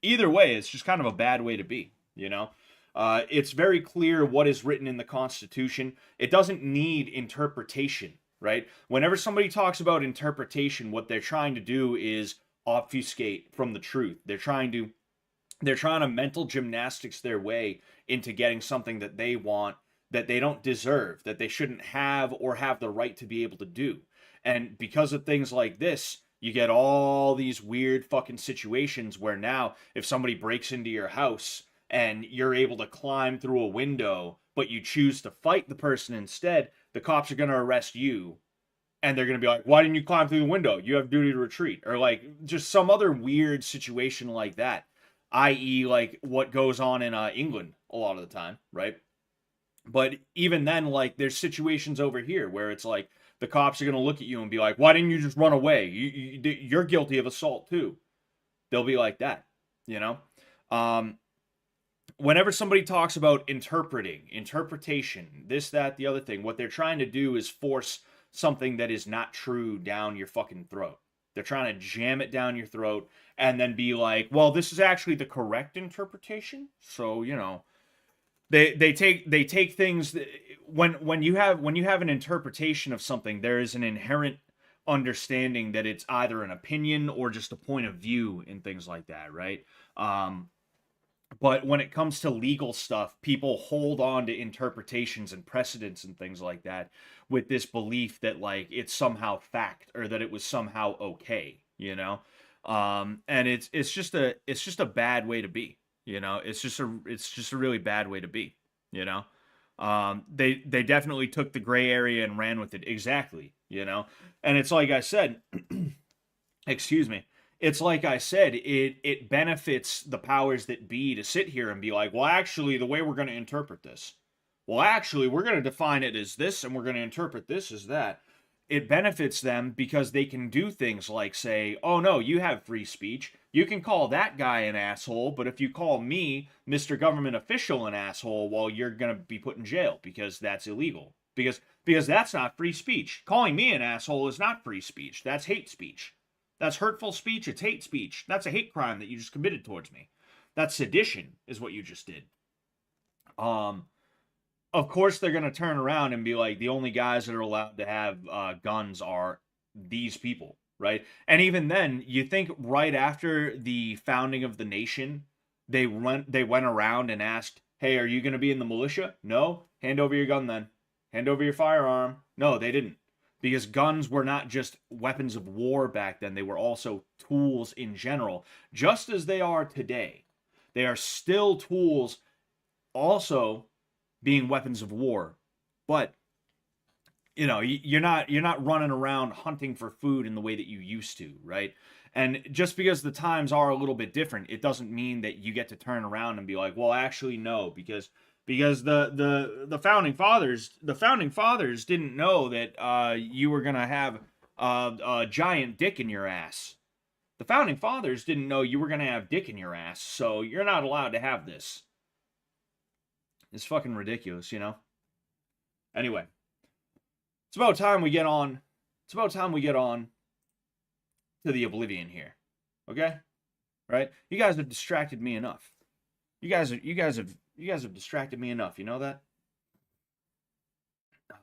either way, it's just kind of a bad way to be, you know? It's very clear what is written in the Constitution. It doesn't need interpretation, right? Whenever somebody talks about interpretation, what they're trying to do is obfuscate from the truth. They're trying to mental gymnastics their way into getting something that they want, that they don't deserve, that they shouldn't have or have the right to be able to do. And because of things like this, you get all these weird fucking situations where now if somebody breaks into your house and you're able to climb through a window, but you choose to fight the person instead, the cops are going to arrest you. And they're going to be like, why didn't you climb through the window? You have duty to retreat. Or like just some other weird situation like that. I.e. like what goes on in England a lot of the time, right? But even then, like, there's situations over here where it's like the cops are going to look at you and be like, why didn't you just run away? You're guilty of assault too. They'll be like that, you know? whenever somebody talks about interpretation, this, that, the other thing, what they're trying to do is force something that is not true down your fucking throat. They're trying to jam it down your throat and then be like, well, this is actually the correct interpretation. So, you know, they take things that, when you have an interpretation of something, there is an inherent understanding that it's either an opinion or just a point of view and things like that, right? But when it comes to legal stuff, people hold on to interpretations and precedents and things like that with this belief that like it's somehow fact or that it was somehow okay, you know? And it's just a bad way to be, you know? It's just a really bad way to be, you know? They definitely took the gray area and ran with it exactly, you know? And it's like I said, excuse me, it's like I said, it benefits the powers that be to sit here and be like, well, actually, the way we're going to interpret this, well, actually, we're going to define it as this, and we're going to interpret this as that. It benefits them because they can do things like say, oh no, you have free speech. You can call that guy an asshole, but if you call me, Mr. Government Official, an asshole, well, you're going to be put in jail because that's illegal. Because that's not free speech. Calling me an asshole is not free speech. That's hate speech. That's hurtful speech. It's hate speech. That's a hate crime that you just committed towards me. That's sedition, is what you just did. Of course, they're going to turn around and be like, the only guys that are allowed to have guns are these people, right? And even then, you think right after the founding of the nation, they went around and asked, hey, are you going to be in the militia? No? Hand over your gun then. Hand over your firearm. No, they didn't. Because guns were not just weapons of war back then, they were also tools in general, just as they are today. They are still tools, also being weapons of war. But you know, you're not running around hunting for food in the way that you used to, right? And just because the times are a little bit different, it doesn't mean that you get to turn around and be like, well, actually no, because the founding fathers didn't know that you were gonna have a giant dick in your ass. The founding fathers didn't know you were gonna have dick in your ass, so you're not allowed to have this. It's fucking ridiculous, you know. Anyway, it's about time we get on. It's about time we get on to the Oblivion here. Okay? Right? You guys have distracted me enough. You guys have distracted me enough, you know that?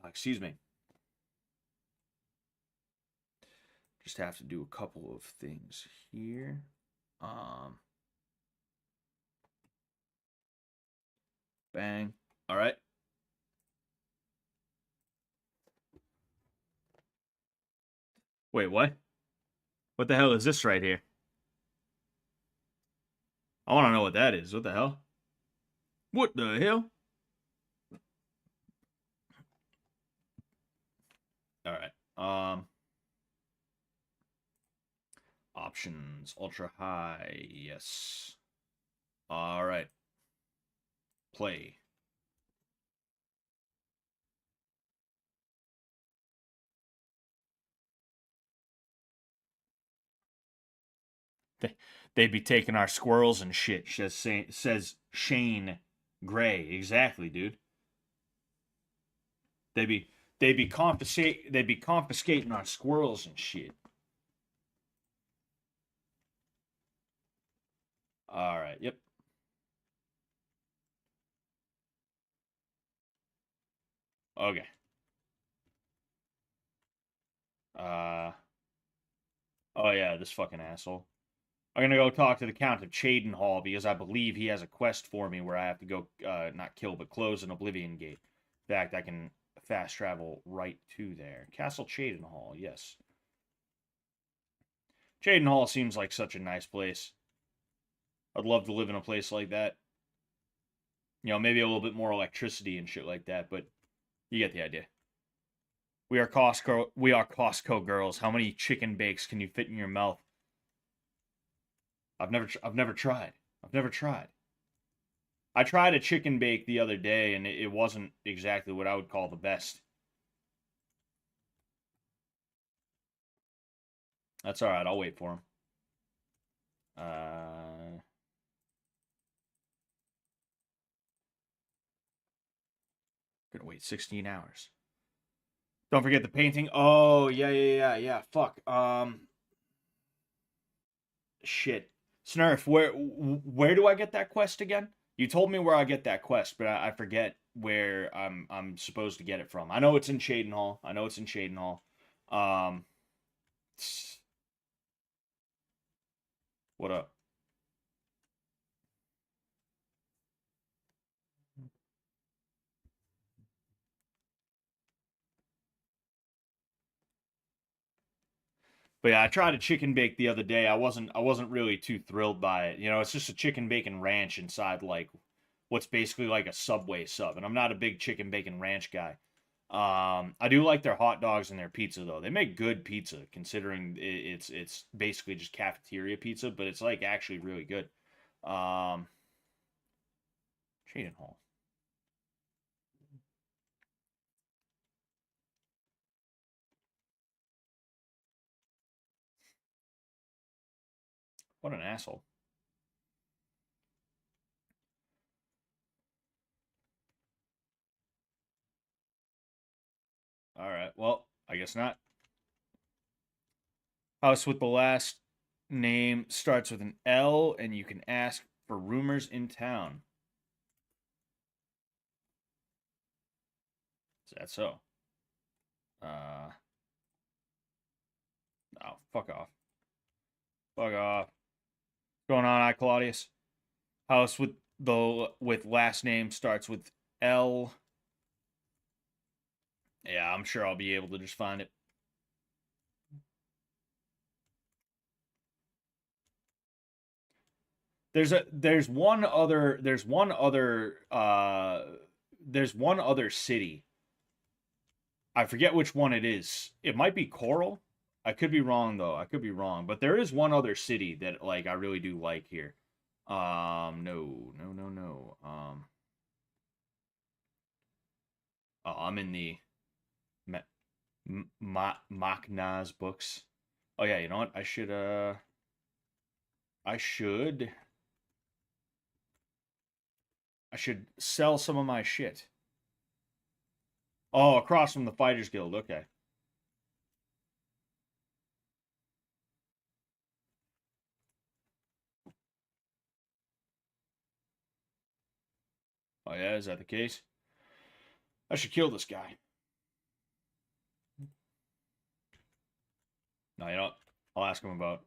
Excuse me. Just have to do a couple of things here. Bang. All right. Wait, what? What the hell is this right here? I want to know what that is. What the hell? What the hell? All right. Options, ultra high. Yes. All right. Play. They'd be taking our squirrels and shit. Says Shane Gray. Exactly, dude. They'd be confiscating our squirrels and shit. All right. Yep. Okay. Uh. Oh yeah, this fucking asshole. I'm gonna go talk to the Count of Chadenhall because I believe he has a quest for me where I have to go, not kill, but close an Oblivion gate. In fact, I can fast travel right to there. Castle Chadenhall, yes. Chadenhall seems like such a nice place. I'd love to live in a place like that. You know, maybe a little bit more electricity and shit like that, but you get the idea. We are Costco girls. How many chicken bakes can you fit in your mouth? I've never tried. I've never tried. I tried a chicken bake the other day, and it wasn't exactly what I would call the best. That's all right. I'll wait for him. Uh, Gonna wait 16 hours. Don't forget the painting. Oh, yeah. Fuck. Shit. Snurf, where do I get that quest again? You told me where I get that quest, but I forget where I'm supposed to get it from. I know it's in Shadenhall. Um, what up? But yeah, I tried a chicken bake the other day. I wasn't really too thrilled by it. You know, it's just a chicken bacon ranch inside like what's basically like a Subway sub, and I'm not a big chicken bacon ranch guy. I do like their hot dogs and their pizza though. They make good pizza considering it's basically just cafeteria pizza, but it's like actually really good. Um, Shading Hall. What an asshole. All right. Well, I guess not. House with the last name starts with an L, and you can ask for rumors in town. Is that so? Uh, oh, fuck off. Fuck off. What's going on, I Claudius? House with last name starts with L. Yeah, I'm sure I'll be able to just find it. There's one other city. I forget which one it is. It might be Coral. I could be wrong though. I could be wrong, but there is one other city that like I really do like here. No. Oh, I'm in the Maknaz books. Oh yeah, you know what? I should I should sell some of my shit. Oh, across from the Fighters Guild. Okay. Oh yeah, is that the case? I should kill this guy. No, you know what? I'll ask him about.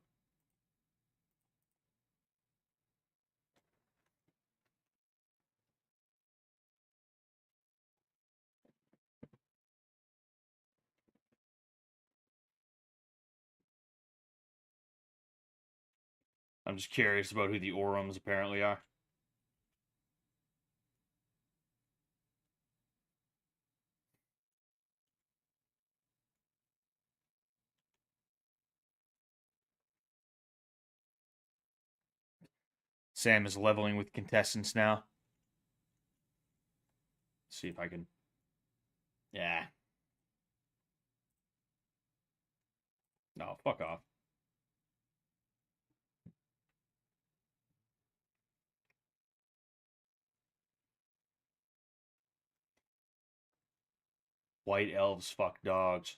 I'm just curious about who the Orums apparently are. Sam is leveling with contestants now. Let's see if I can. Yeah. No, fuck off. White elves fuck dogs.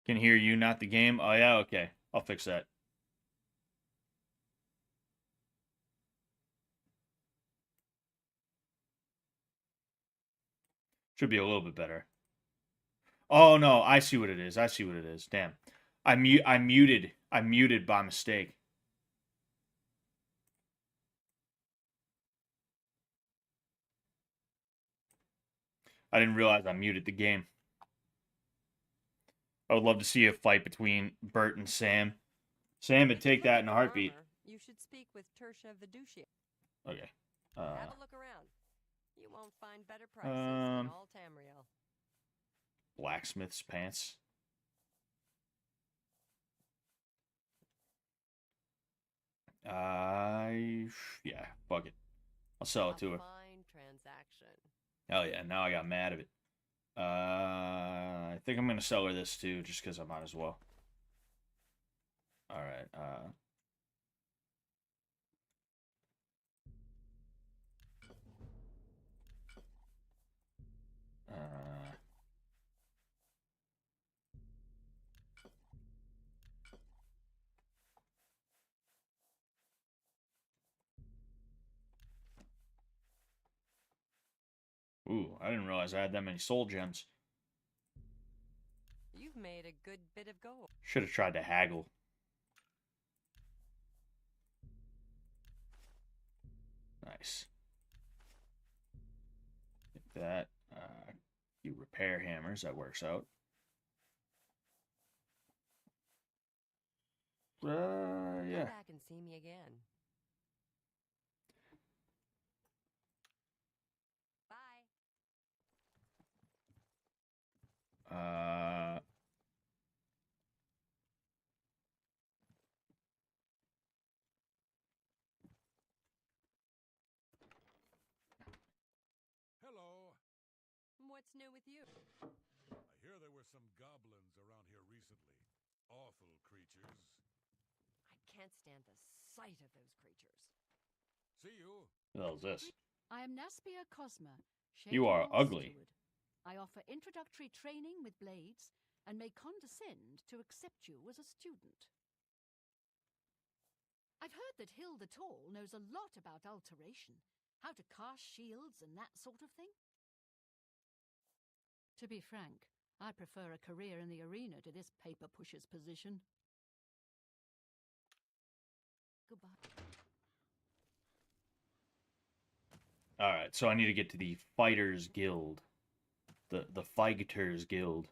Can hear you, not the game. Oh yeah, okay. I'll fix that. Should be a little bit better. Oh no, I see what it is. I see what it is. Damn. I muted. I muted by mistake. I didn't realize I muted the game. I would love to see a fight between Bert and Sam. Sam would take that in a heartbeat. You should speak with Tertia Viducia. Okay. Have a look around. You won't find better prices in all Tamriel. Blacksmith's pants. Yeah, fuck it. I'll sell it to her. Fine transaction. Hell yeah, now I got mad of it. I think I'm gonna sell her this too, just because I might as well. All right. Ooh, I didn't realize I had that many soul gems. You've made a good bit of gold. Should have tried to haggle. Nice. Get that. You repair hammers. That works out. Yeah. Come back and see me again. Bye. Hello. What's new with you? I hear there were some goblins around here recently. Awful creatures. I can't stand the sight of those creatures. See you. What the hell is this? I am Naspia Cosma. You are Shadow ugly. Steward. I offer introductory training with blades and may condescend to accept you as a student. I've heard that Hill the Tall knows a lot about alteration, how to cast shields and that sort of thing. To be frank, I prefer a career in the arena to this paper pusher's position. Goodbye. Alright, so I need to get to the Fighters Guild. The Fighters Guild.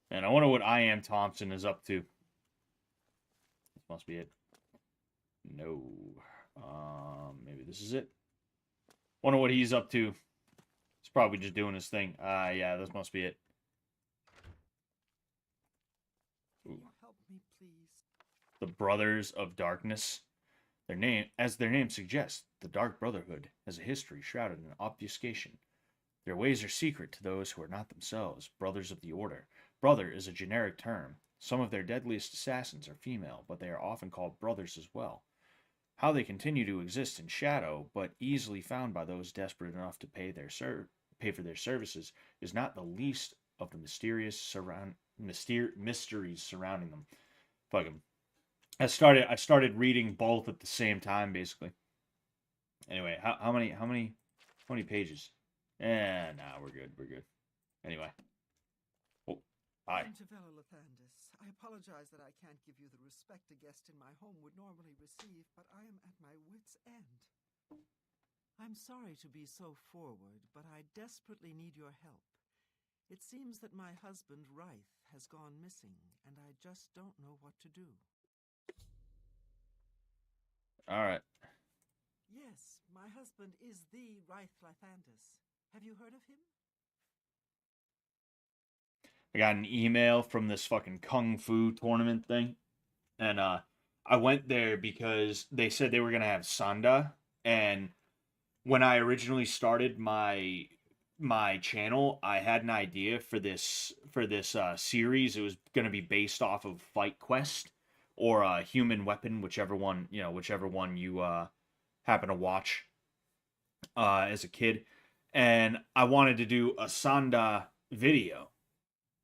And I wonder what I Am Thompson is up to. This must be it. No. Maybe this is it. Wonder what he's up to. He's probably just doing his thing. Yeah, this must be it. Ooh. Help me, please. The Brothers of Darkness. As their name suggests, the Dark Brotherhood has a history shrouded in obfuscation. Their ways are secret to those who are not themselves brothers of the Order. Brother is a generic term. Some of their deadliest assassins are female, but they are often called brothers as well. How they continue to exist in shadow, but easily found by those desperate enough to pay for their services, is not the least of the mysteries surrounding them. Fuck 'em. I started reading both at the same time, basically. Anyway, how many pages? Nah, we're good. Anyway. Oh, hi. Lathandis. I apologize that I can't give you the respect a guest in my home would normally receive, but I am at my wit's end. I'm sorry to be so forward, but I desperately need your help. It seems that my husband, Reith, has gone missing, and I just don't know what to do. Alright. Yes, my husband is the Reith Lathandis. Have you heard of him? I got an email from this fucking kung fu tournament thing. And I went there because they said they were going to have Sanda. And when I originally started my channel, I had an idea for this series. It was going to be based off of Fight Quest or Human Weapon, whichever one you happen to watch as a kid. And I wanted to do a Sanda video.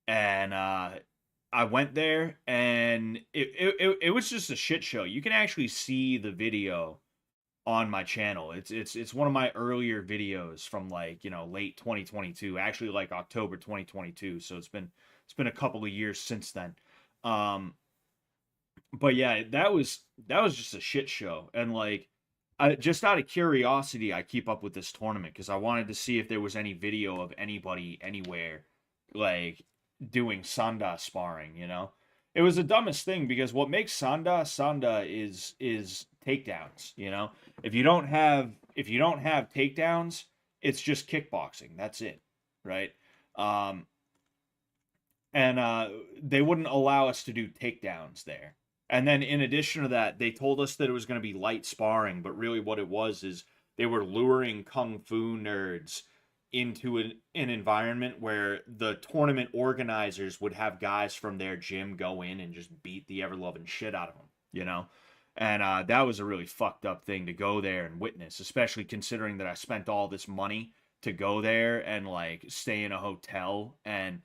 And I went there, and it was just a shit show. You can actually see the video on my channel. It's one of my earlier videos from late 2022, actually like October 2022. So it's been a couple of years since then. But yeah, that was just a shit show. And just out of curiosity, I keep up with this tournament because I wanted to see if there was any video of anybody anywhere doing Sanda sparring. It was the dumbest thing because what makes Sanda is takedowns. If you don't have takedowns, it's just kickboxing. That's it, right? And they wouldn't allow us to do takedowns there. And then in addition to that, they told us that it was going to be light sparring, but really what it was is they were luring kung fu nerds into an environment where the tournament organizers would have guys from their gym go in and just beat the ever-loving shit out of them, you know? And that was a really fucked up thing to go there and witness, especially considering that I spent all this money to go there and like stay in a hotel and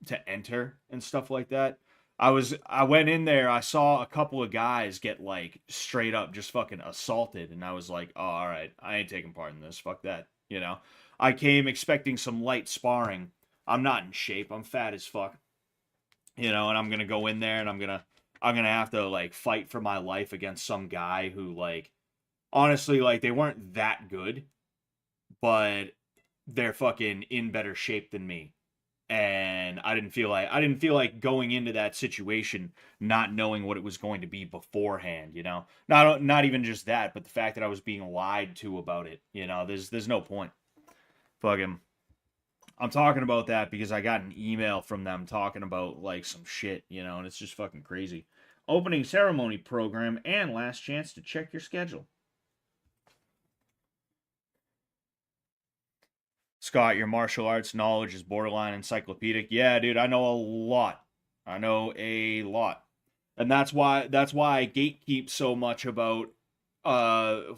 to enter and stuff like that. I went in there, I saw a couple of guys get like straight up just fucking assaulted, and I was like, oh, all right, I ain't taking part in this. Fuck that, you know. I came expecting some light sparring. I'm not in shape. I'm fat as fuck. You know, and I'm gonna go in there and I'm gonna have to like fight for my life against some guy who like honestly like they weren't that good, but they're fucking in better shape than me. And I didn't feel like going into that situation not knowing what it was going to be beforehand, you know. Not even just that, but the fact that I was being lied to about it, you know. There's no point. Fucking I'm talking about that because I got an email from them talking about like some shit, you know, and it's just fucking crazy. Opening ceremony program and last chance to check your schedule. Scott, your martial arts knowledge is borderline encyclopedic. Yeah, dude, I know a lot. I know a lot. And that's why I gatekeep so much about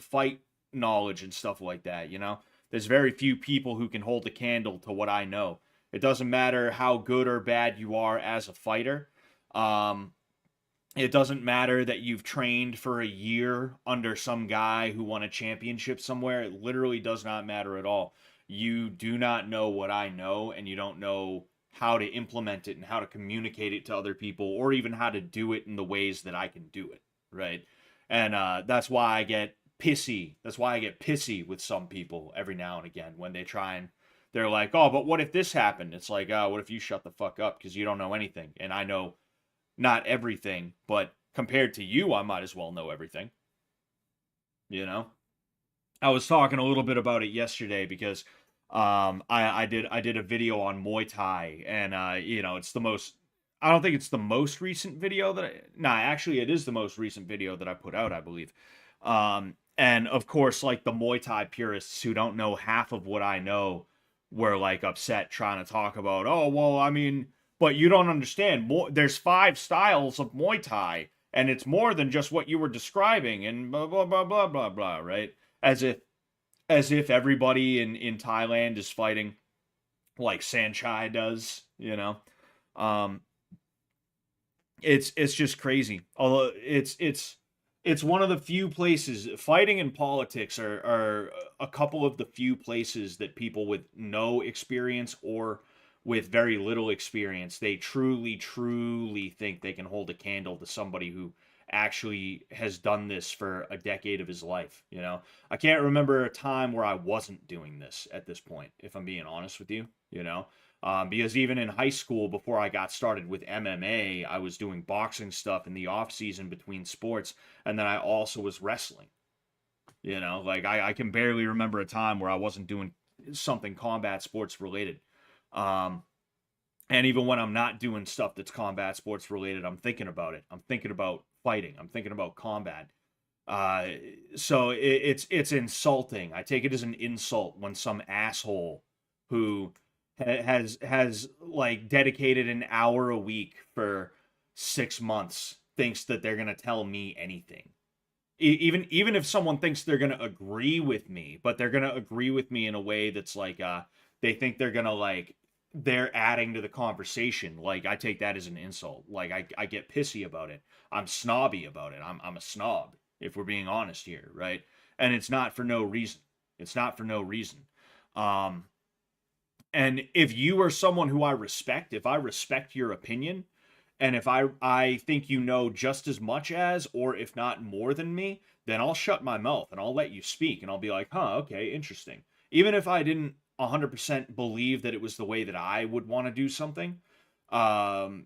fight knowledge and stuff like that, you know? There's very few people who can hold a candle to what I know. It doesn't matter how good or bad you are as a fighter. It doesn't matter that you've trained for a year under some guy who won a championship somewhere. It literally does not matter at all. You do not know what I know, and you don't know how to implement it and how to communicate it to other people, or even how to do it in the ways that I can do it, right? And that's why I get pissy. That's why I get pissy with some people every now and again when they try and they're like, oh, but what if this happened? It's like, oh, what if you shut the fuck up because you don't know anything? And I know not everything, but compared to you, I might as well know everything. You know? I was talking a little bit about it yesterday because I did a video on Muay Thai, and you know, it's the most, I don't think it's the most recent video actually it is the most recent video that I put out, I believe. And of course, like the Muay Thai purists who don't know half of what I know were like upset trying to talk about, oh, well, I mean, but you don't understand. There's 5 styles of Muay Thai, and it's more than just what you were describing, and blah, blah, blah, blah, blah, blah, right? As if everybody in Thailand is fighting like Sanchai does, you know? It's just crazy. Although it's one of the few places, fighting and politics are a couple of the few places that people with no experience or with very little experience, they truly think they can hold a candle to somebody who actually has done this for a decade of his life, you know? I can't remember a time where I wasn't doing this at this point, if I'm being honest with you, you know? Because even in high school, before I got started with MMA, I was doing boxing stuff in the off season between sports, and then I also was wrestling. You know, like I can barely remember a time where I wasn't doing something combat sports related. And even when I'm not doing stuff that's combat sports related, I'm thinking about it. I'm thinking about fighting. I'm thinking about combat. So it's insulting. I take it as an insult when some asshole who has like dedicated an hour a week for 6 months thinks that they're gonna tell me anything. Even if someone thinks they're gonna agree with me, but they're gonna agree with me in a way that's like they think they're gonna like they're adding to the conversation. Like I take that as an insult. Like I get pissy about it. I'm snobby about it. I'm a snob, if we're being honest here, right? And it's not for no reason. It's not for no reason. And if you are someone who I respect, if I respect your opinion, and if I think you know just as much as, or if not more than me, then I'll shut my mouth and I'll let you speak and I'll be like, huh, okay, interesting. Even if I didn't 100% believe that it was the way that I would want to do something, I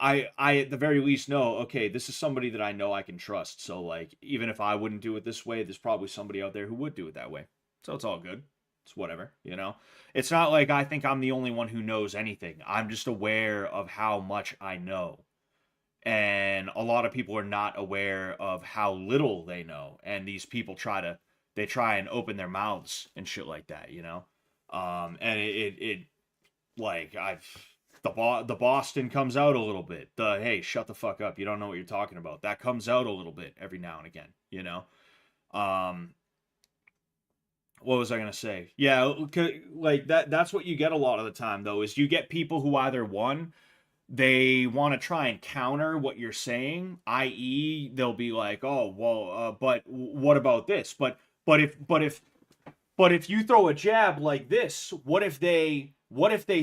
at the very least know, okay, this is somebody that I know I can trust. So like, even if I wouldn't do it this way, there's probably somebody out there who would do it that way. So it's all good. It's whatever, you know? It's not like I think I'm the only one who knows anything. I'm just aware of how much I know. and a lot of people are not aware of how little they know, and these people try and open their mouths and shit like that, you know. And it like I've the Boston comes out a little bit. The hey, shut the fuck up, you don't know what you're talking about. That comes out a little bit every now and again, you know. What was I gonna say? Yeah, like that's what you get a lot of the time though, is you get people who either one, they want to try and counter what you're saying, i.e., they'll be like, "Oh, well, but what about this?" But if you throw a jab like this, what if they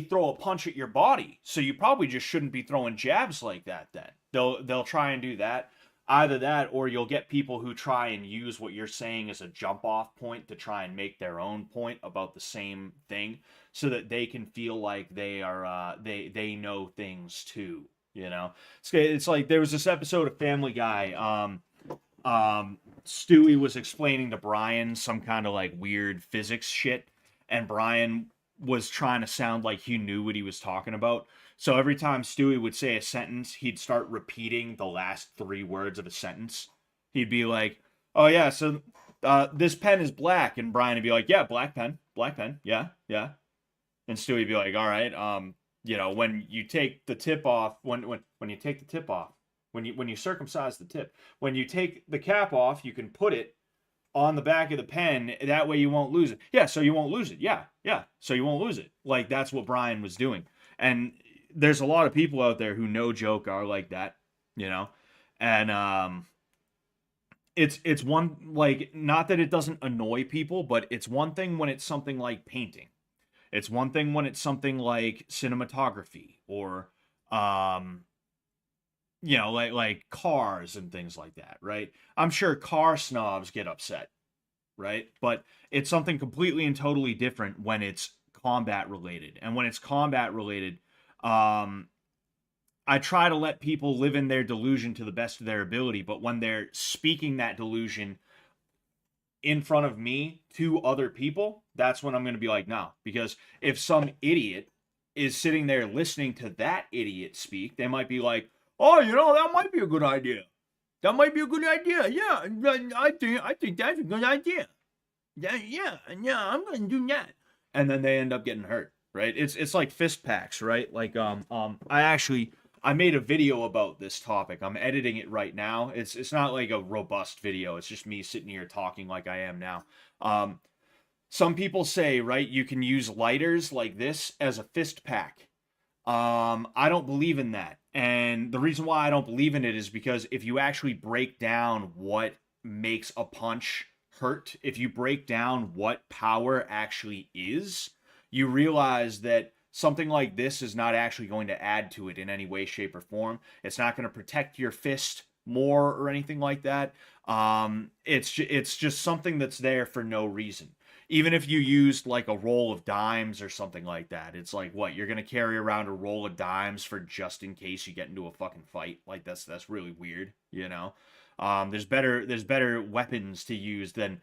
throw a punch at your body? So you probably just shouldn't be throwing jabs like that then. They'll try and do that. Either that, or you'll get people who try and use what you're saying as a jump off point to try and make their own point about the same thing, so that they can feel like they are they know things too. You know, it's like there was this episode of Family Guy. Stewie was explaining to Brian some kind of like weird physics shit, and Brian was trying to sound like he knew what he was talking about. So every time Stewie would say a sentence, he'd start repeating the last 3 words of a sentence. He'd be like, "Oh yeah, so this pen is black," and Brian would be like, "Yeah, black pen, yeah, yeah." And Stewie'd be like, "All right, when you take the tip off, when you take the tip off, when you circumcise the tip, when you take the cap off, you can put it on the back of the pen. That way you won't lose it. Yeah, so you won't lose it. Yeah, yeah, so you won't lose it." Like that's what Brian was doing, and there's a lot of people out there who no joke are like that, you know, and it's one, like, not that it doesn't annoy people, but it's one thing when it's something like painting. It's one thing when it's something like cinematography or like cars and things like that, right? I'm sure car snobs get upset, right? But it's something completely and totally different when it's combat related. And when it's combat related, I try to let people live in their delusion to the best of their ability, but when they're speaking that delusion in front of me to other people, that's when I'm going to be like, no. Because if some idiot is sitting there listening to that idiot speak, they might be like, "Oh, that might be a good idea. That might be a good idea. Yeah, I think that's a good idea. Yeah, I'm going to do that." And then they end up getting hurt, right? It's like fist packs, right? Like I made a video about this topic. I'm editing it right now. It's not like a robust video. It's just me sitting here talking like I am now. Some people say, right, you can use lighters like this as a fist pack. I don't believe in that. And the reason why I don't believe in it is because if you actually break down what makes a punch hurt, if you break down what power actually is, you realize that something like this is not actually going to add to it in any way, shape, or form. It's not going to protect your fist more or anything like that. It's just something that's there for no reason. Even if you used like a roll of dimes or something like that, it's like, what, you're gonna carry around a roll of dimes for just in case you get into a fucking fight? Like that's really weird, you know. There's better weapons to use than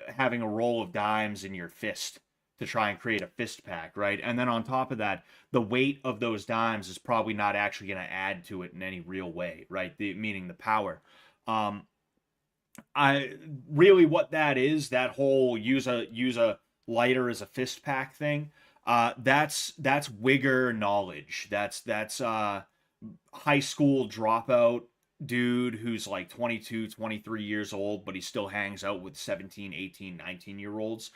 having a roll of dimes in your fist to try and create a fist pack, right? And then on top of that, the weight of those dimes is probably not actually going to add to it in any real way, right? Meaning the power. I really, what that is, that whole use a lighter as a fist pack thing, that's wigger knowledge. That's high school dropout dude who's like 22, 23 years old, but he still hangs out with 17, 18, 19-year-olds.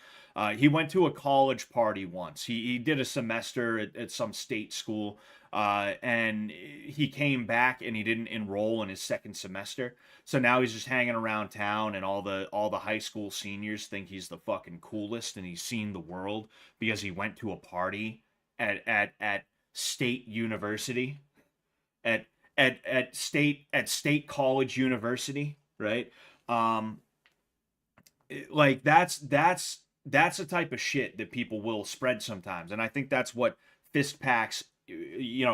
He went to a college party once. He did a semester at some state school, and he came back and he didn't enroll in his second semester. So now he's just hanging around town, and all the high school seniors think he's the fucking coolest and he's seen the world because he went to a party at state university, at state college university, right? Like that's the type of shit that people will spread sometimes, and I think that's what fist packs,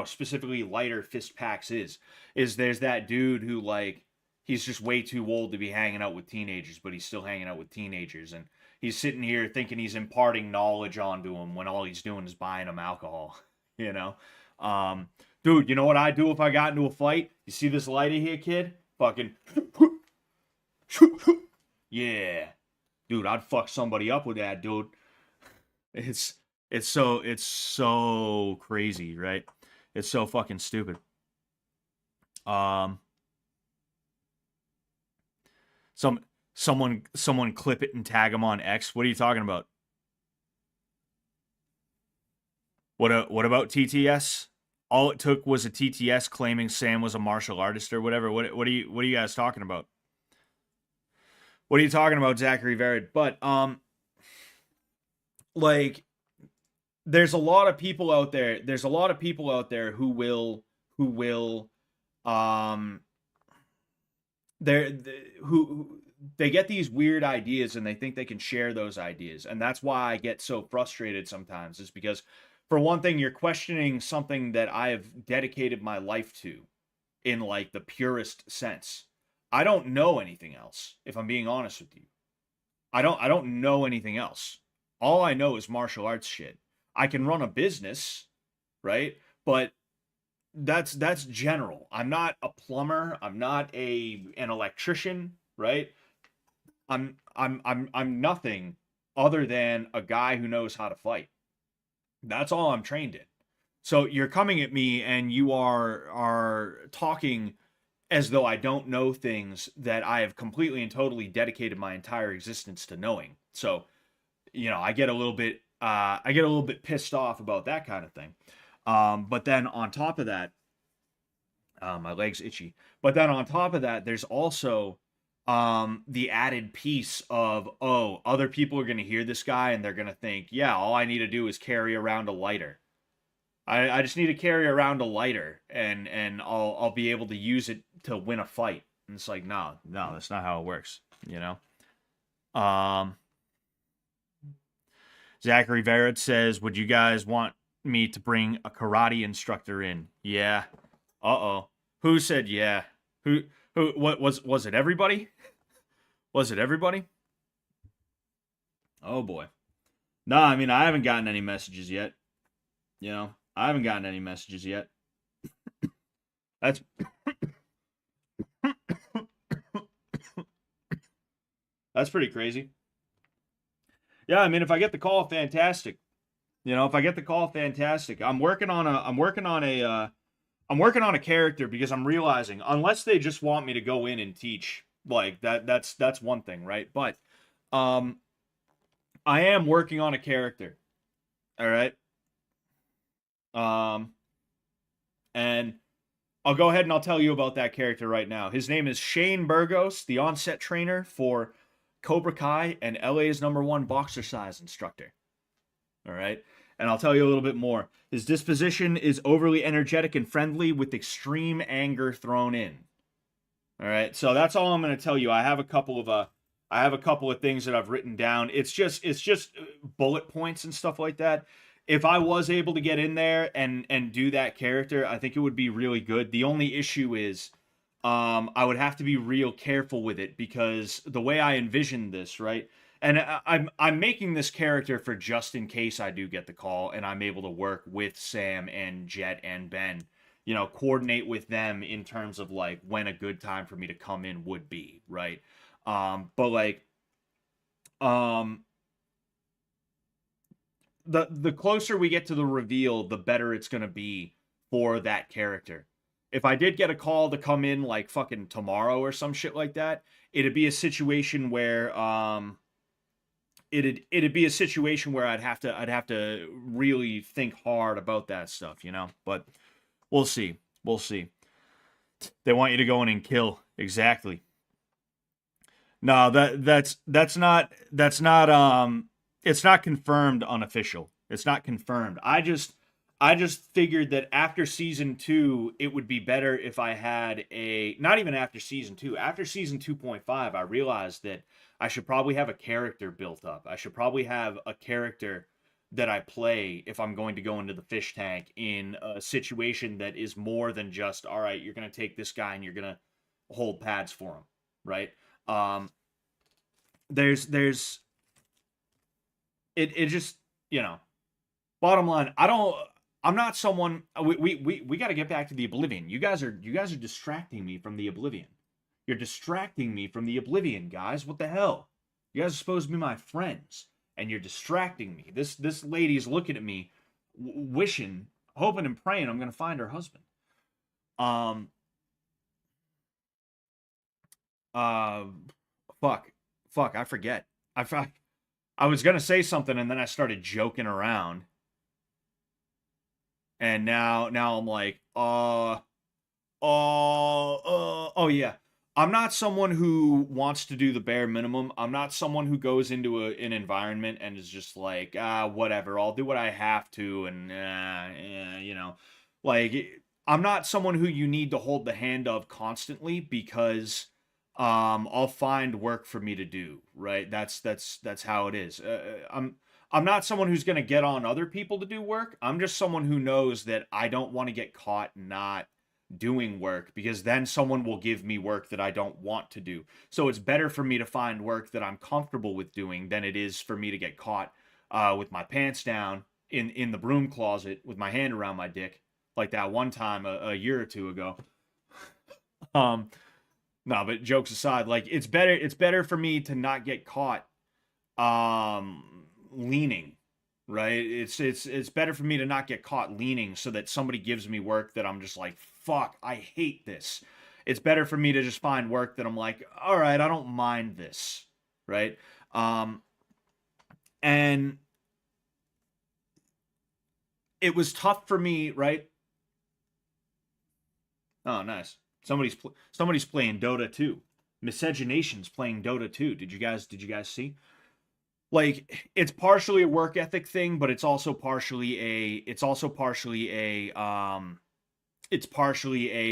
specifically lighter fist packs is there's that dude who, like, he's just way too old to be hanging out with teenagers, but he's still hanging out with teenagers, and he's sitting here thinking he's imparting knowledge onto them when all he's doing is buying them alcohol, you know. Dude, you know what I do if I got into a fight? You see this lighter here, kid? Fucking. Yeah. Dude, I'd fuck somebody up with that, dude. It's it's so crazy, right? It's so fucking stupid. Um someone clip it and tag him on X. What are you talking about? What about TTS? All it took was a TTS claiming Sam was a martial artist or whatever. What are you guys talking about? What are you talking about, Zachary Verrid? But like there's a lot of people out there. There's a lot of people out there who will um who they get these weird ideas and they think they can share those ideas, and that's why I get so frustrated sometimes, is because for one thing you're questioning something that I have dedicated my life to in like the purest sense. I don't know anything else, if I'm being honest with you. I don't know anything else. All I know is martial arts shit. I can run a business, right? But that's general. I'm not a plumber. I'm not an electrician, right? I'm nothing other than a guy who knows how to fight. That's all I'm trained in. So you're coming at me and you are talking as though I don't know things that I have completely and totally dedicated my entire existence to knowing. So, I get a little bit pissed off about that kind of thing. But then on top of that, my leg's itchy. But then on top of that, there's also the added piece of, oh, other people are going to hear this guy and they're going to think, yeah, all I need to do is carry around a lighter. I just need to carry around a lighter and I'll be able to use it to win a fight. And it's like, no, that's not how it works, Zachary Verrett says, would you guys want me to bring a karate instructor in? Yeah. Uh-oh. Who said yeah? What was it everybody? Was it everybody? Oh boy. No, I mean, I haven't gotten any messages yet. I haven't gotten any messages yet. That's that's pretty crazy. Yeah, I mean, if I get the call, fantastic. If I get the call, fantastic. I'm working on a character because I'm realizing unless they just want me to go in and teach, like that's one thing, right? But I am working on a character. All right. And I'll go ahead and I'll tell you about that character right now. His name is Shane Burgos, the onset trainer for Cobra Kai and LA's #1 boxer size instructor. All right. And I'll tell you a little bit more. His disposition is overly energetic and friendly with extreme anger thrown in. All right. So that's all I'm going to tell you. I have a couple of things that I've written down. It's just bullet points and stuff like that. If I was able to get in there and do that character, I think it would be really good. The only issue is I would have to be real careful with it because the way I envision this, right? And I'm making this character for just in case I do get the call and I'm able to work with Sam and Jet and Ben, coordinate with them in terms of like when a good time for me to come in would be, right? But like the closer we get to the reveal, the better it's going to be for that character. If I did get a call to come in like fucking tomorrow or some shit like that, it'd be a situation where it'd be a situation where I'd have to really think hard about that stuff, But we'll see. We'll see. They want you to go in and kill. Exactly. No, that's not it's not confirmed unofficial. It's not confirmed. I just figured that after season 2, it would be better if I had not even after season 2, after season 2.5, I realized that I should probably have a character built up. I should probably have a character that I play if I'm going to go into the fish tank in a situation that is more than just, all right, you're going to take this guy and you're going to hold pads for him, right? It just, bottom line, I I'm not someone. We got to get back to the Oblivion. You guys are distracting me from the Oblivion. You're distracting me from the Oblivion, guys. What the hell? You guys are supposed to be my friends, and you're distracting me. This lady's looking at me, wishing, hoping, and praying I'm gonna find her husband. Fuck, I forget. I was gonna say something, and then I started joking around. And now I'm like, oh yeah. I'm not someone who wants to do the bare minimum. I'm not someone who goes into an environment and is just like, whatever, I'll do what I have to, and you know, like, I'm not someone who you need to hold the hand of constantly, because I'll find work for me to do, right? That's how it is. I'm not someone who's going to get on other people to do work. I'm just someone who knows that I don't want to get caught not doing work, because then someone will give me work that I don't want to do. So it's better for me to find work that I'm comfortable with doing than it is for me to get caught with my pants down in the broom closet with my hand around my dick, like that one time a year or two ago. No, but jokes aside, like, it's better for me to not get caught leaning, right? It's better for me to not get caught leaning, so that somebody gives me work that I'm just like, fuck, I hate this. It's better for me to just find work that I'm like, all right, I don't mind this, right? And it was tough for me, right? Oh, nice. Somebody's playing Dota 2. Miscegenation's playing Dota 2. Did you guys see? Like, it's partially a work ethic thing, but it's also partially a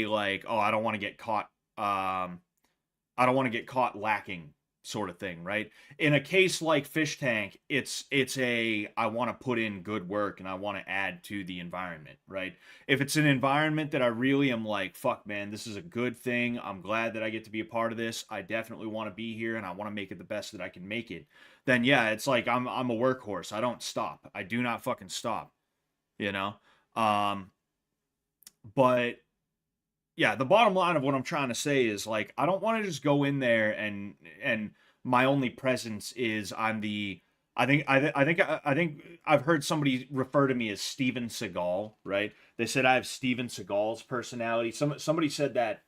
like, oh, I don't want to get caught lacking sort of thing, right? In a case like Fishtank, it's a, I want to put in good work and I want to add to the environment, right? If it's an environment that I really am like, fuck man, this is a good thing, I'm glad that I get to be a part of this, I definitely want to be here and I want to make it the best that I can make it, then yeah, it's like I'm a workhorse. I don't stop. I do not fucking stop, you know? But yeah, the bottom line of what I'm trying to say is, like, I don't want to just go in there and my only presence is I'm the, I think I've heard somebody refer to me as Steven Seagal, right? They said I have Steven Seagal's personality. Somebody said that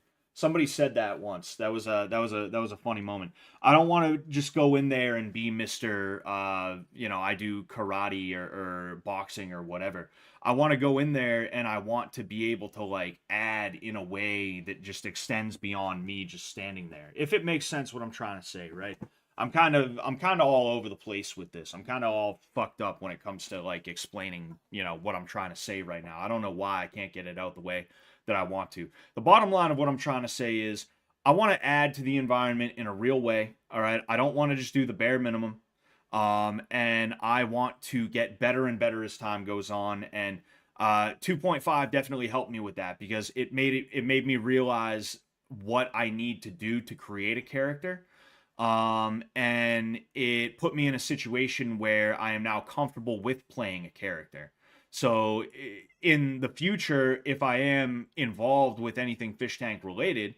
once. That was a funny moment. I don't want to just go in there and be Mr. I do karate or boxing or whatever. I want to go in there and I want to be able to, like, add in a way that just extends beyond me just standing there. If it makes sense what I'm trying to say, right? I'm kind of all over the place with this. I'm kind of all fucked up when it comes to, like, explaining, what I'm trying to say right now. I don't know why I can't get it out the way that I want to. The bottom line of what I'm trying to say is, I want to add to the environment in a real way. All right. I don't want to just do the bare minimum. And I want to get better and better as time goes on. And 2.5 definitely helped me with that, because it made me realize what I need to do to create a character. And it put me in a situation where I am now comfortable with playing a character. So in the future, if I am involved with anything Fishtank related,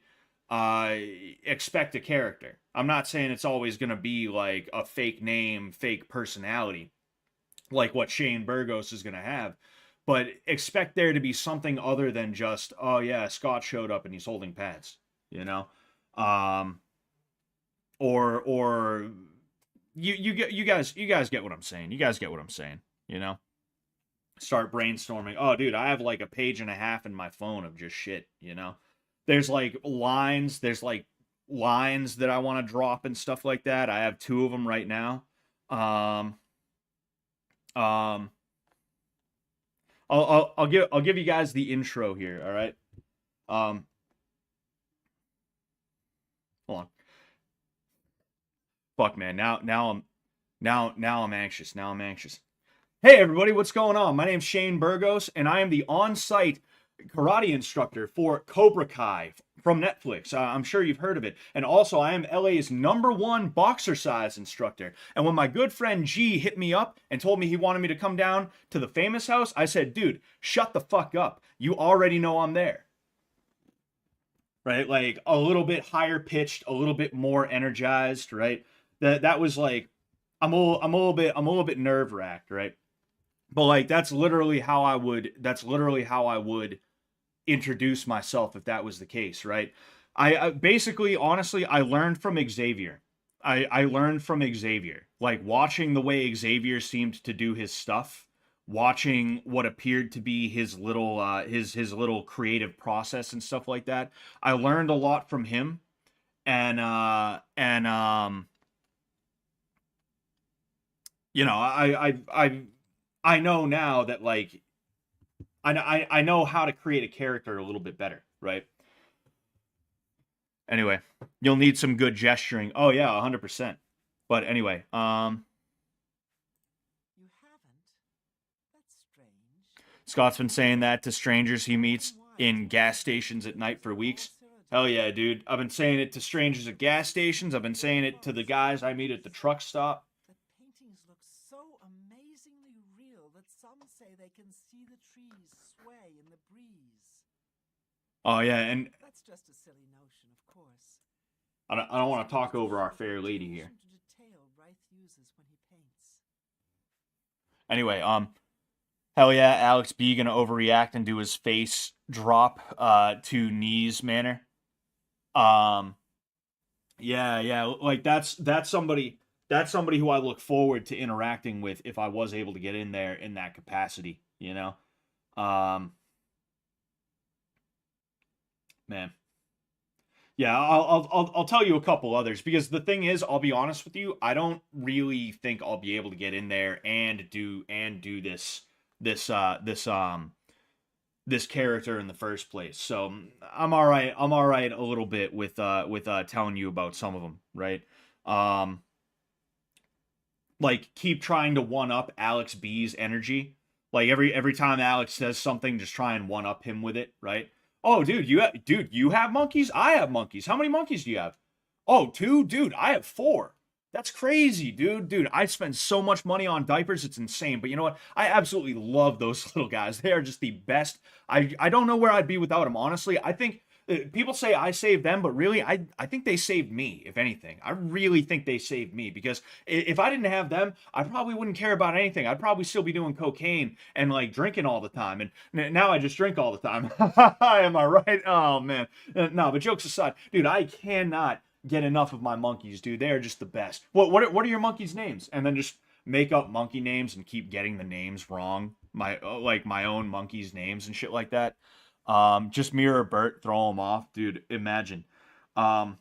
expect a character. I'm not saying it's always going to be like a fake name, fake personality, like what Shane Burgos is going to have, but expect there to be something other than just, oh yeah, Scott showed up and he's holding pads, or you guys get what I'm saying. You guys get what I'm saying, Start brainstorming. Oh, dude, I have like a page and a half in my phone of just shit, There's like lines that I want to drop and stuff like that. I have 2 of them right now. I'll give you guys the intro here, all right? Hold on. Fuck man, now I'm anxious. Now I'm anxious. Hey everybody, what's going on? My name's Shane Burgos, and I am the on-site karate instructor for Cobra Kai from Netflix. I'm sure you've heard of it. And also, I am LA's #1 boxercise instructor. And when my good friend G hit me up and told me he wanted me to come down to the famous house, I said, dude, shut the fuck up. You already know I'm there. Right? Like a little bit higher pitched, a little bit more energized, right? That was like, I'm a little bit nerve wracked, right? But like that's literally how I would introduce myself if that was the case, right? I basically, honestly, I learned from Xavier. I learned from Xavier, like watching the way Xavier seemed to do his stuff, watching what appeared to be his little his little creative process and stuff like that. I learned a lot from him, and you know, I know now that like I know how to create a character a little bit better, right? Anyway, you'll need some good gesturing. Oh yeah, 100%. But anyway, You haven't? That's strange. Scott's been saying that to strangers he meets in gas stations at night for weeks. Hell yeah, dude. I've been saying it to strangers at gas stations. I've been saying it to the guys I meet at the truck stop. The paintings look so amazingly real that some say they can see the trees sway in the breeze. Oh yeah, and That's just a silly notion, of course. I don't want to talk over our fair lady here. To detail Reith uses when he paints. Anyway, hell yeah, Alex B gonna overreact and do his face drop to knees manner. Yeah, like that's somebody who I look forward to interacting with if I was able to get in there in that capacity, you know. Man. Yeah, I'll tell you a couple others because the thing is, I'll be honest with you, I don't really think I'll be able to get in there and do this character in the first place. So I'm all right a little bit with telling you about some of them, right? Like keep trying to one up Alex B's energy. Like every time Alex says something, just try and one up him with it, right? Oh, dude, you have monkeys? I have monkeys. How many monkeys do you have? Oh, 2? Dude, I have 4. That's crazy, dude. Dude, I spend so much money on diapers, it's insane. But you know what? I absolutely love those little guys. They are just the best. I don't know where I'd be without them, honestly. I think people say I saved them, but really, I think they saved me, if anything. I really think they saved me because if I didn't have them, I probably wouldn't care about anything. I'd probably still be doing cocaine and like drinking all the time. And now I just drink all the time. Am I right? Oh, man. No, but jokes aside, dude, I cannot get enough of my monkeys, dude. They are just the best. What are your monkeys' names? And then just make up monkey names and keep getting the names wrong. My own monkeys' names and shit like that. Just mirror Bert, throw him off, dude. Imagine. And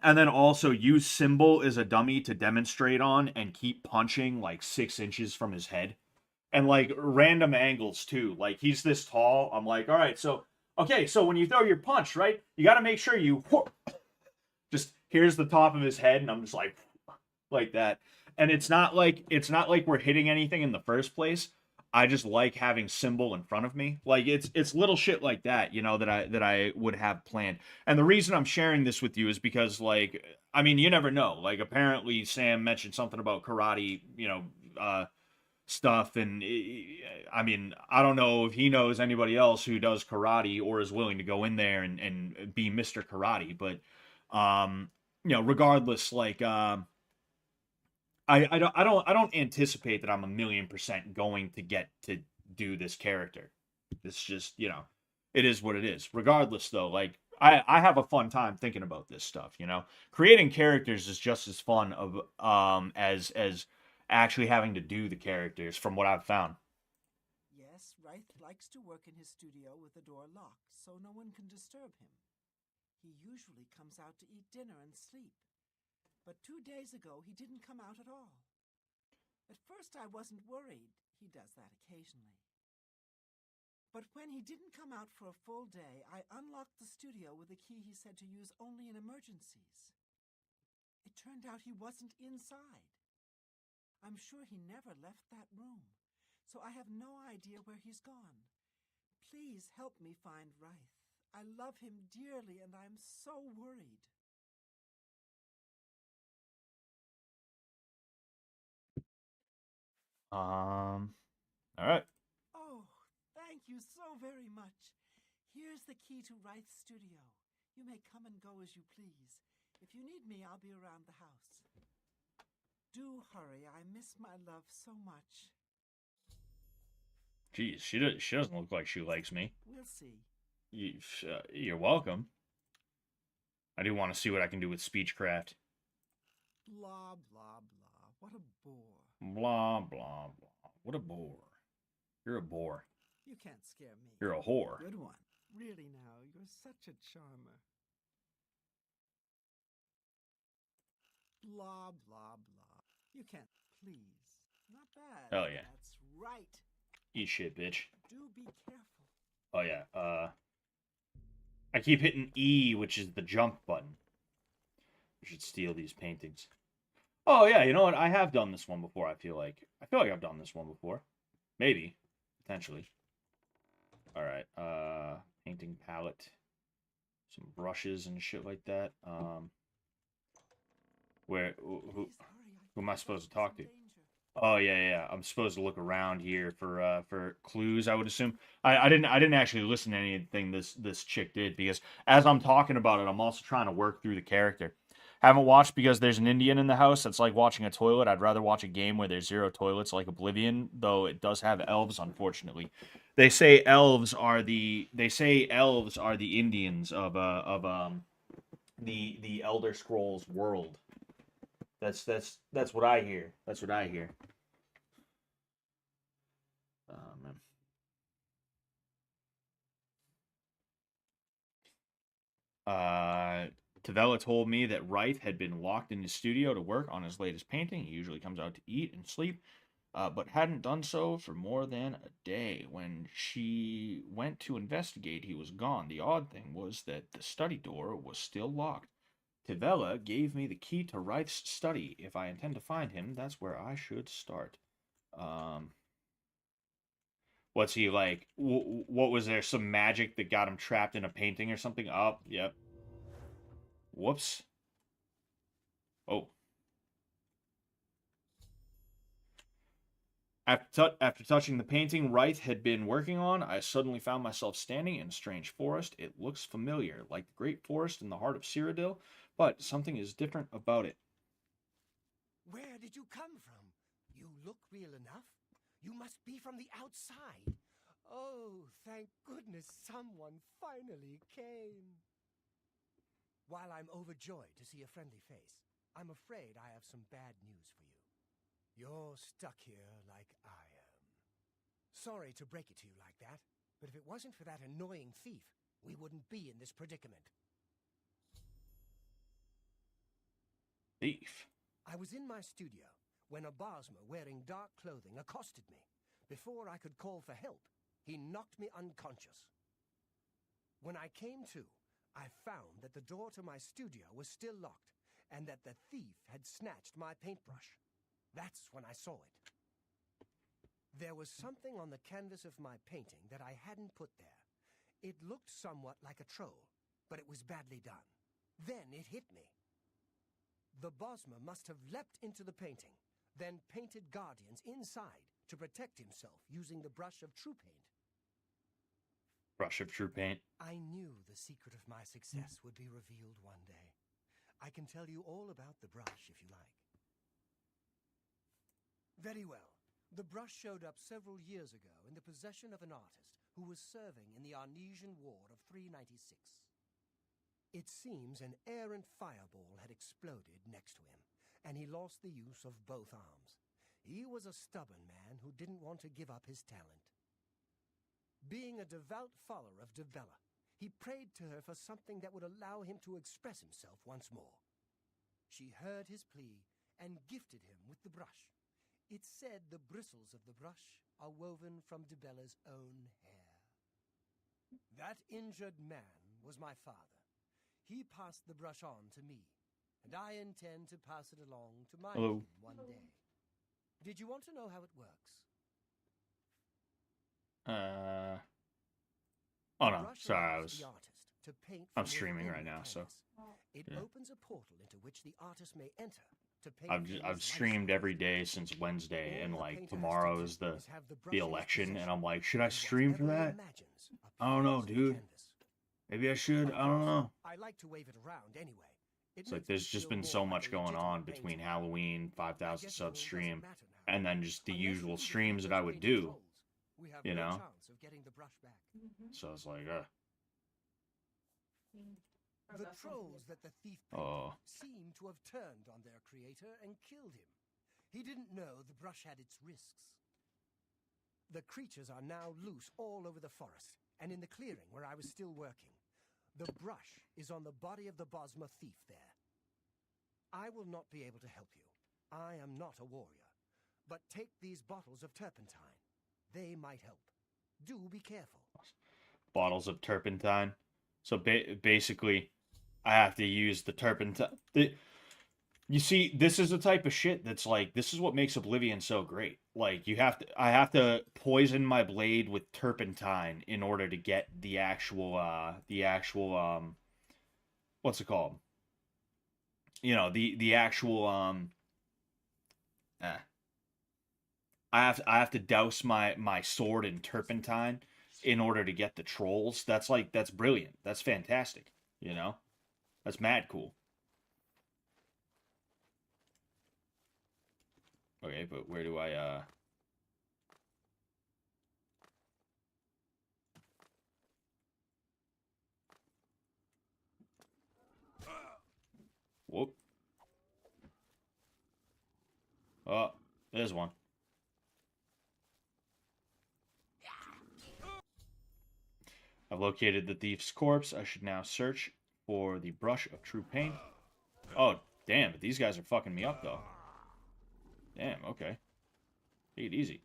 then also use Symbol as a dummy to demonstrate on and keep punching like 6 inches from his head. And like random angles too. Like he's this tall. I'm like, all right, so when you throw your punch, right, you got to make sure you just here's the top of his head, and I'm just like that. And it's not like we're hitting anything in the first place. I just like having Symbol in front of me. Like it's little shit like that, you know, that I would have planned. And the reason I'm sharing this with you is because, like, I mean, you never know. Like, apparently Sam mentioned something about karate, you know, stuff, and I mean, I don't know if he knows anybody else who does karate or is willing to go in there and be Mr. Karate, but you know, regardless, like I don't anticipate that I'm 1,000,000% going to get to do this character. It's just, you know, it is what it is. Regardless, though, like I have a fun time thinking about this stuff. You know, creating characters is just as fun of as actually having to do the characters, from what I've found. Yes, Reith likes to work in his studio with the door locked, so no one can disturb him. He usually comes out to eat dinner and sleep. But 2 days ago, he didn't come out at all. At first, I wasn't worried. He does that occasionally. But when he didn't come out for a full day, I unlocked the studio with a key he said to use only in emergencies. It turned out he wasn't inside. I'm sure he never left that room, so I have no idea where he's gone. Please help me find Reith. I love him dearly, and I'm so worried. All right. Oh, thank you so very much. Here's the key to Reith's studio. You may come and go as you please. If you need me, I'll be around the house. Do hurry. I miss my love so much. Jeez, she doesn't look like she likes me. We'll see. You're welcome. I do want to see what I can do with speechcraft. Blah, blah, blah. What a bore. Blah, blah, blah. What a bore. You're a bore. You can't scare me. You're a whore. Good one. Really now, you're such a charmer. Blah, blah, blah. You can't, please. Not bad. Hell yeah. That's right. Eat shit, bitch. Do be careful. Oh yeah, I keep hitting E, which is the jump button. I should steal these paintings. Oh yeah, you know what? I have done this one before, I feel like. I've done this one before. Maybe. Potentially. Alright, painting palette. Some brushes and shit like that. Who am I supposed to talk to? Oh yeah. I'm supposed to look around here for clues, I would assume. I didn't actually listen to anything this chick did, because as I'm talking about it, I'm also trying to work through the character. Haven't watched because there's an Indian in the house. That's like watching a toilet. I'd rather watch a game where there's 0 toilets, like Oblivion, though it does have elves, unfortunately. They say elves are the Indians of the Elder Scrolls world. That's what I hear. That's what I hear. Tavella told me that Reith had been locked in his studio to work on his latest painting. He usually comes out to eat and sleep, but hadn't done so for more than a day. When she went to investigate, he was gone. The odd thing was that the study door was still locked. Tavella gave me the key to Reith's study. If I intend to find him, that's where I should start. What's he like? What was there? Some magic that got him trapped in a painting or something? Oh, yep. Whoops. Oh. After touching the painting Reith had been working on, I suddenly found myself standing in a strange forest. It looks familiar, like the great forest in the heart of Cyrodiil, but something is different about it. Where did you come from? You look real enough. You must be from the outside. Oh, thank goodness someone finally came. While I'm overjoyed to see a friendly face, I'm afraid I have some bad news for you. You're stuck here like I am. Sorry to break it to you like that, but if it wasn't for that annoying thief, we wouldn't be in this predicament. Thief? I was in my studio when a Bosmer wearing dark clothing accosted me. Before I could call for help, he knocked me unconscious. When I came to, I found that the door to my studio was still locked, and that the thief had snatched my paintbrush. That's when I saw it. There was something on the canvas of my painting that I hadn't put there. It looked somewhat like a troll, but it was badly done. Then it hit me. The Bosmer must have leapt into the painting, then painted guardians inside to protect himself using the brush of true paint. Brush of true paint. I knew the secret of my success would be revealed one day. I can tell you all about the brush if you like. Very well. The brush showed up several years ago in the possession of an artist who was serving in the Arnesian War of 396. It seems an errant fireball had exploded next to him, and he lost the use of both arms. He was a stubborn man who didn't want to give up his talent. Being a devout follower of Tavella, he prayed to her for something that would allow him to express himself once more. She heard his plea and gifted him with the brush. It's said the bristles of the brush are woven from Tabella's own hair. That injured man was my father. He passed the brush on to me, and I intend to pass it along to my team one day. Did you want to know how it works? Oh The no, brush sorry, allows the artist to paint I'm from streaming within right the now, so canvas. It yeah. opens a portal into which the artist may enter to paint things I've life streamed size. every day since Wednesday, and All a like painter has to tomorrow do is is have the brush the in his election, and possession, I'm like, should I and stream for whatever he that? imagines I don't know, appears on the dude. canvas. Maybe I should. Of I don't course, know. I like to wave it around anyway. It It's like makes me there's just feel been more so like much a going on legitimate between painter. Halloween, I 5,000 guess it sub all doesn't stream, matter now. and then just the Unless we usual can defeat streams that those I would painted do. trolls, we have You no know? chance of getting the brush back. So it's like, The trolls that the thief Oh. painted seem to have turned on their creator and killed him. He didn't know the brush had its risks. The creatures are now loose all over the forest, and in the clearing where I was still working. The brush is on the body of the Bosma thief there. I will not be able to help you. I am not a warrior. But take these bottles of turpentine. They might help. Do be careful. Bottles of turpentine. So basically, I have to use the turpentine. You see, this is the type of shit that's like, this is what makes Oblivion so great. Like, I have to poison my blade with turpentine in order to get the actual, what's it called? You know, the actual, I have to douse my sword in turpentine in order to get the trolls. That's brilliant. That's fantastic. You know, that's mad cool. Okay, but where do I Whoop. Oh, there's one. I've located the thief's corpse. I should now search for the brush of true paint. Oh, damn, but these guys are fucking me up, though. Damn, okay. Take it easy.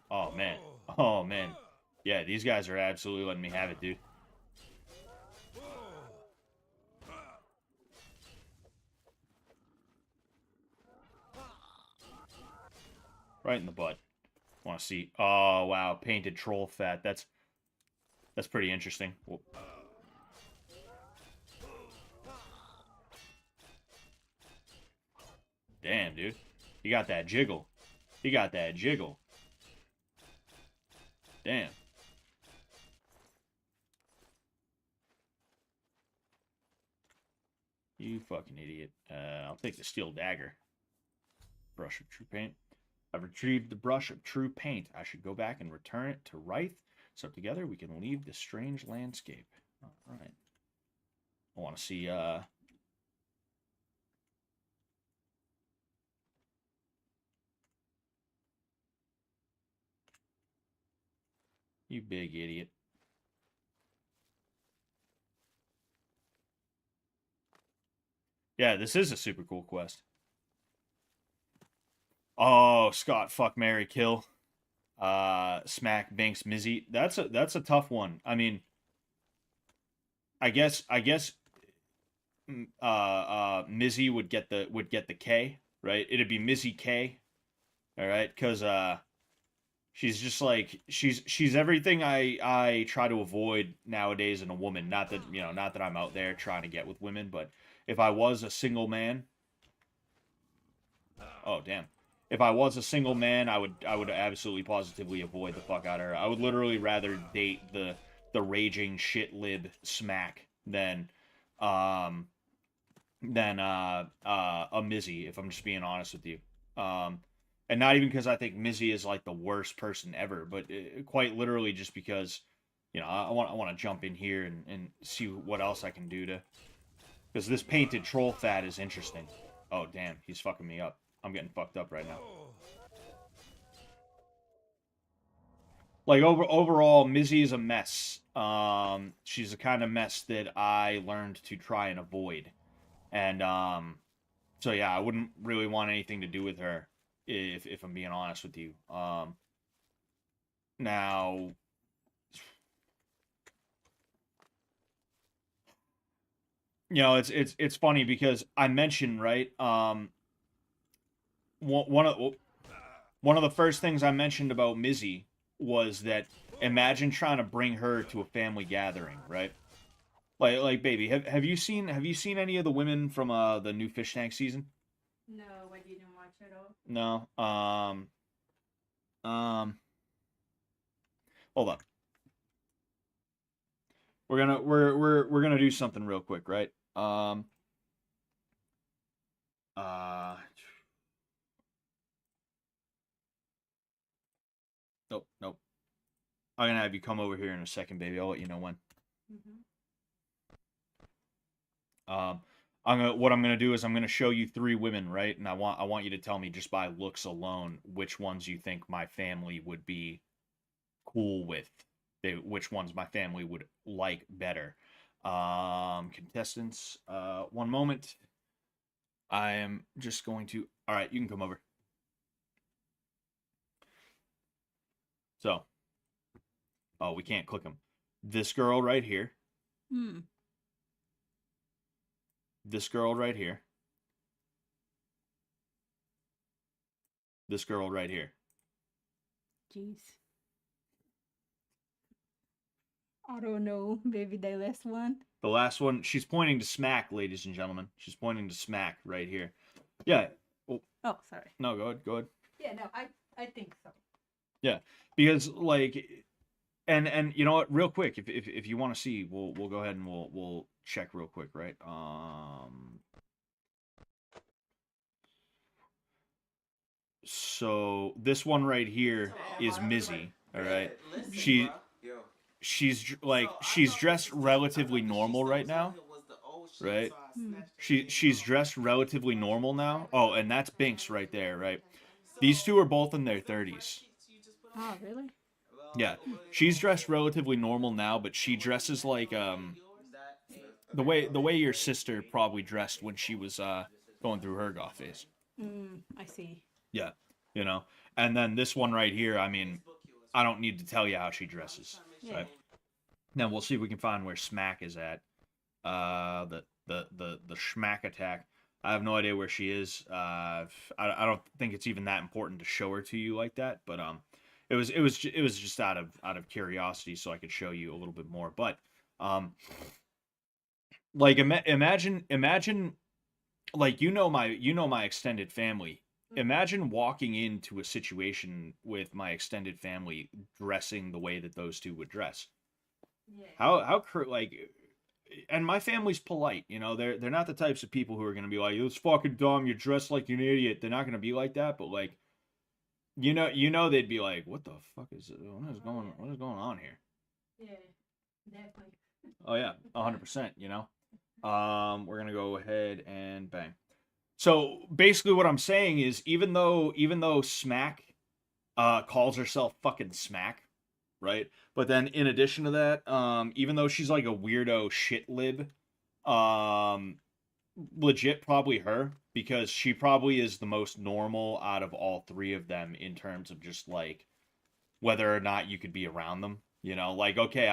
Oh, man. Oh, man. Yeah, these guys are absolutely letting me have it, dude. Right in the butt. Want to see? Oh, wow. Painted troll fat. That's pretty interesting. Whoop. Damn, dude. You got that jiggle. You got that jiggle. Damn. You fucking idiot. I'll take the steel dagger. Brush of true paint. I've retrieved the brush of true paint. I should go back and return it to Rythe, so together we can leave this strange landscape. Alright. I want to see, You big idiot. Yeah, this is a super cool quest. Oh, Scott, fuck, marry, kill. Smack, Binks, Mizzy. That's a tough one. I mean, I guess Mizzy would get the K, right? It'd be Mizzy K. All right, cuz she's just like she's everything I try to avoid nowadays in a woman. Not that, you know, not that I'm out there trying to get with women, but if I was a single man, oh damn. If I was a single man, I would absolutely positively avoid the fuck out of her. I would literally rather date the raging shit lib Smack than a Mizzy, if I'm just being honest with you. And not even because I think Mizzy is like the worst person ever, but quite literally just because, you know, I want to jump in here and see what else I can do to, because this painted troll fat is interesting. Oh damn, he's fucking me up. I'm getting fucked up right now. Like overall, Mizzy is a mess. She's the kind of mess that I learned to try and avoid, and so yeah, I wouldn't really want anything to do with her if I'm being honest with you. Now, you know, it's funny because I mentioned, right, one of one of the first things I mentioned about Mizzy was that imagine trying to bring her to a family gathering, right? Like baby, have you seen any of the women from the new Fishtank season? No, I didn't watch at all. No. Hold up. We're gonna do something real quick, right? Uh Nope, nope. I'm gonna have you come over here in a second, baby. I'll let you know when. Mm-hmm. What I'm gonna do is I'm gonna show you three women, right? And I want you to tell me just by looks alone which ones you think my family would be cool with. Which ones my family would like better. Contestants, one moment. I am just going to. All right, you can come over. So, oh, we can't click them. This girl right here. Hmm. This girl right here. This girl right here. Jeez. I don't know. Maybe the last one. The last one, she's pointing to smack, ladies and gentlemen. She's pointing to smack right here. Yeah. Oh, Oh, sorry. no, go ahead. Go ahead. Yeah, no, I think so. Yeah, because like, and you know what? Real quick, if you want to see, we'll go ahead and we'll check real quick, right? So this one right here is Mizzy. All right, she's dressed relatively normal right now, right? She's dressed relatively normal now. Oh, and that's Binks right there, right? These two are both in their 30s. Oh, really? Yeah, she's dressed relatively normal now, but she dresses like the way your sister probably dressed when she was going through her goth phase. I see. Yeah, you know. And then this one right here, I mean, I don't need to tell you how she dresses. Yeah. Right? Now we'll see if we can find where Smack is at. The Schmack attack. I have no idea where she is. I don't think it's even that important to show her to you like that. But it was just out of curiosity, so I could show you a little bit more. But like imagine like you know my extended family. Imagine walking into a situation with my extended family dressing the way that those two would dress. Yeah. How like, and my family's polite, you know. They're not the types of people who are gonna be like, "It's fucking dumb. You're dressed like an idiot." They're not gonna be like that. But like, you know, they'd be like, "What the fuck is it? What is going on here?" Yeah, definitely. Oh yeah, 100%. You know, we're gonna go ahead and bang. So basically, what I'm saying is, even though Smack calls herself fucking Smack, right? But then in addition to that, even though she's like a weirdo shit lib, legit probably her, because she probably is the most normal out of all three of them in terms of just like whether or not you could be around them. You know, like, okay,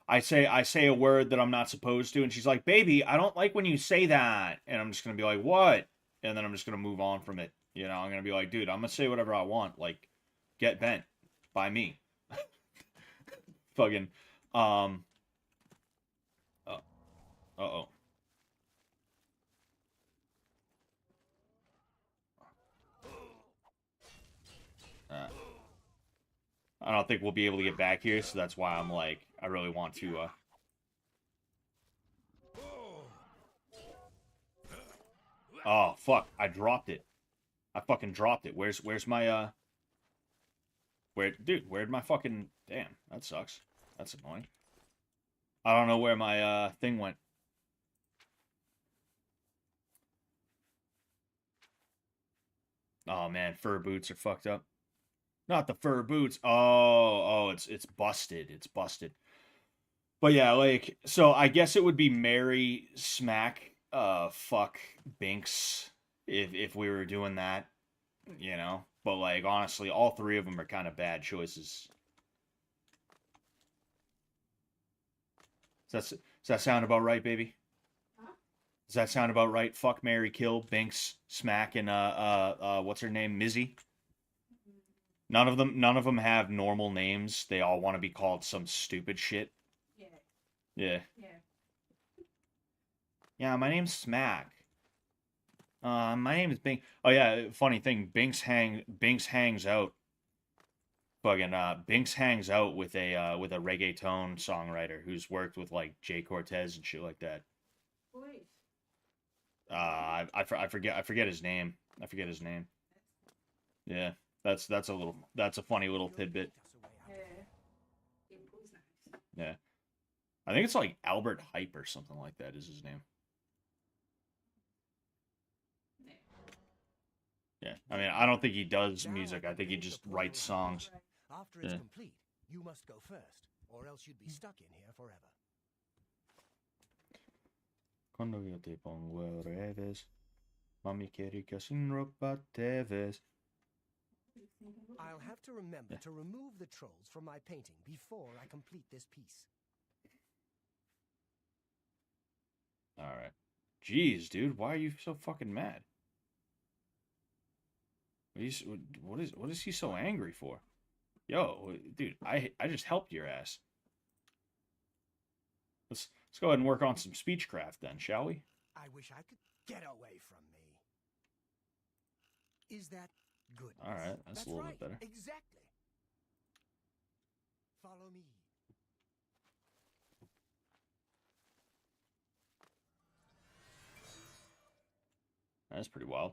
I say a word that I'm not supposed to, and she's like, "Baby, I don't like when you say that," and I'm just gonna be like, "What?" And then I'm just gonna move on from it. You know, I'm gonna be like, "Dude, I'm gonna say whatever I want. Like, get bent by me." Fucking, uh-oh. I don't think we'll be able to get back here, so that's why I'm like, I really want to, Oh, fuck, I dropped it. I fucking dropped it. Where's my, where'd my fucking, damn, that sucks. That's annoying. I don't know where my, thing went. Oh, man, fur boots are fucked up. Not the fur boots. Oh, it's busted. It's busted. But yeah, like, so I guess it would be Mary, Smack, fuck Binks if we were doing that, you know. But like, honestly, all three of them are kind of bad choices. Does that sound about right, baby? Huh? Does that sound about right? Fuck, marry, kill, Binks, Smack, and what's her name, Mizzy. None of them have normal names. They all want to be called some stupid shit. Yeah. Yeah. Yeah. Yeah, my name's Smack. My name is Bink. Oh yeah, funny thing, Binks hangs out. Fucking Binks hangs out with a reggaeton songwriter who's worked with like Jay Cortez and shit like that. Wait. I forget his name. I forget his name. Yeah, that's a funny little tidbit. Yeah. It was nice. Yeah, I think it's like Albert Hype or something like that is his name. Yeah, I mean, I don't think he does music. I think he just writes songs. After it's complete, you must go first, or else you'd be stuck in here forever. Cuando yo te pongo el revés, mami quiere que sin ropa te ves. I'll have to remember to remove the trolls from my painting before I complete this piece. All right. Jeez, dude, why are you so fucking mad? What is he so angry for? Yo, dude, I just helped your ass. Let's go ahead and work on some speechcraft then, shall we? I wish I could get away from me. Is that good? All right, that's a little bit better. Exactly. Follow me. That's pretty wild.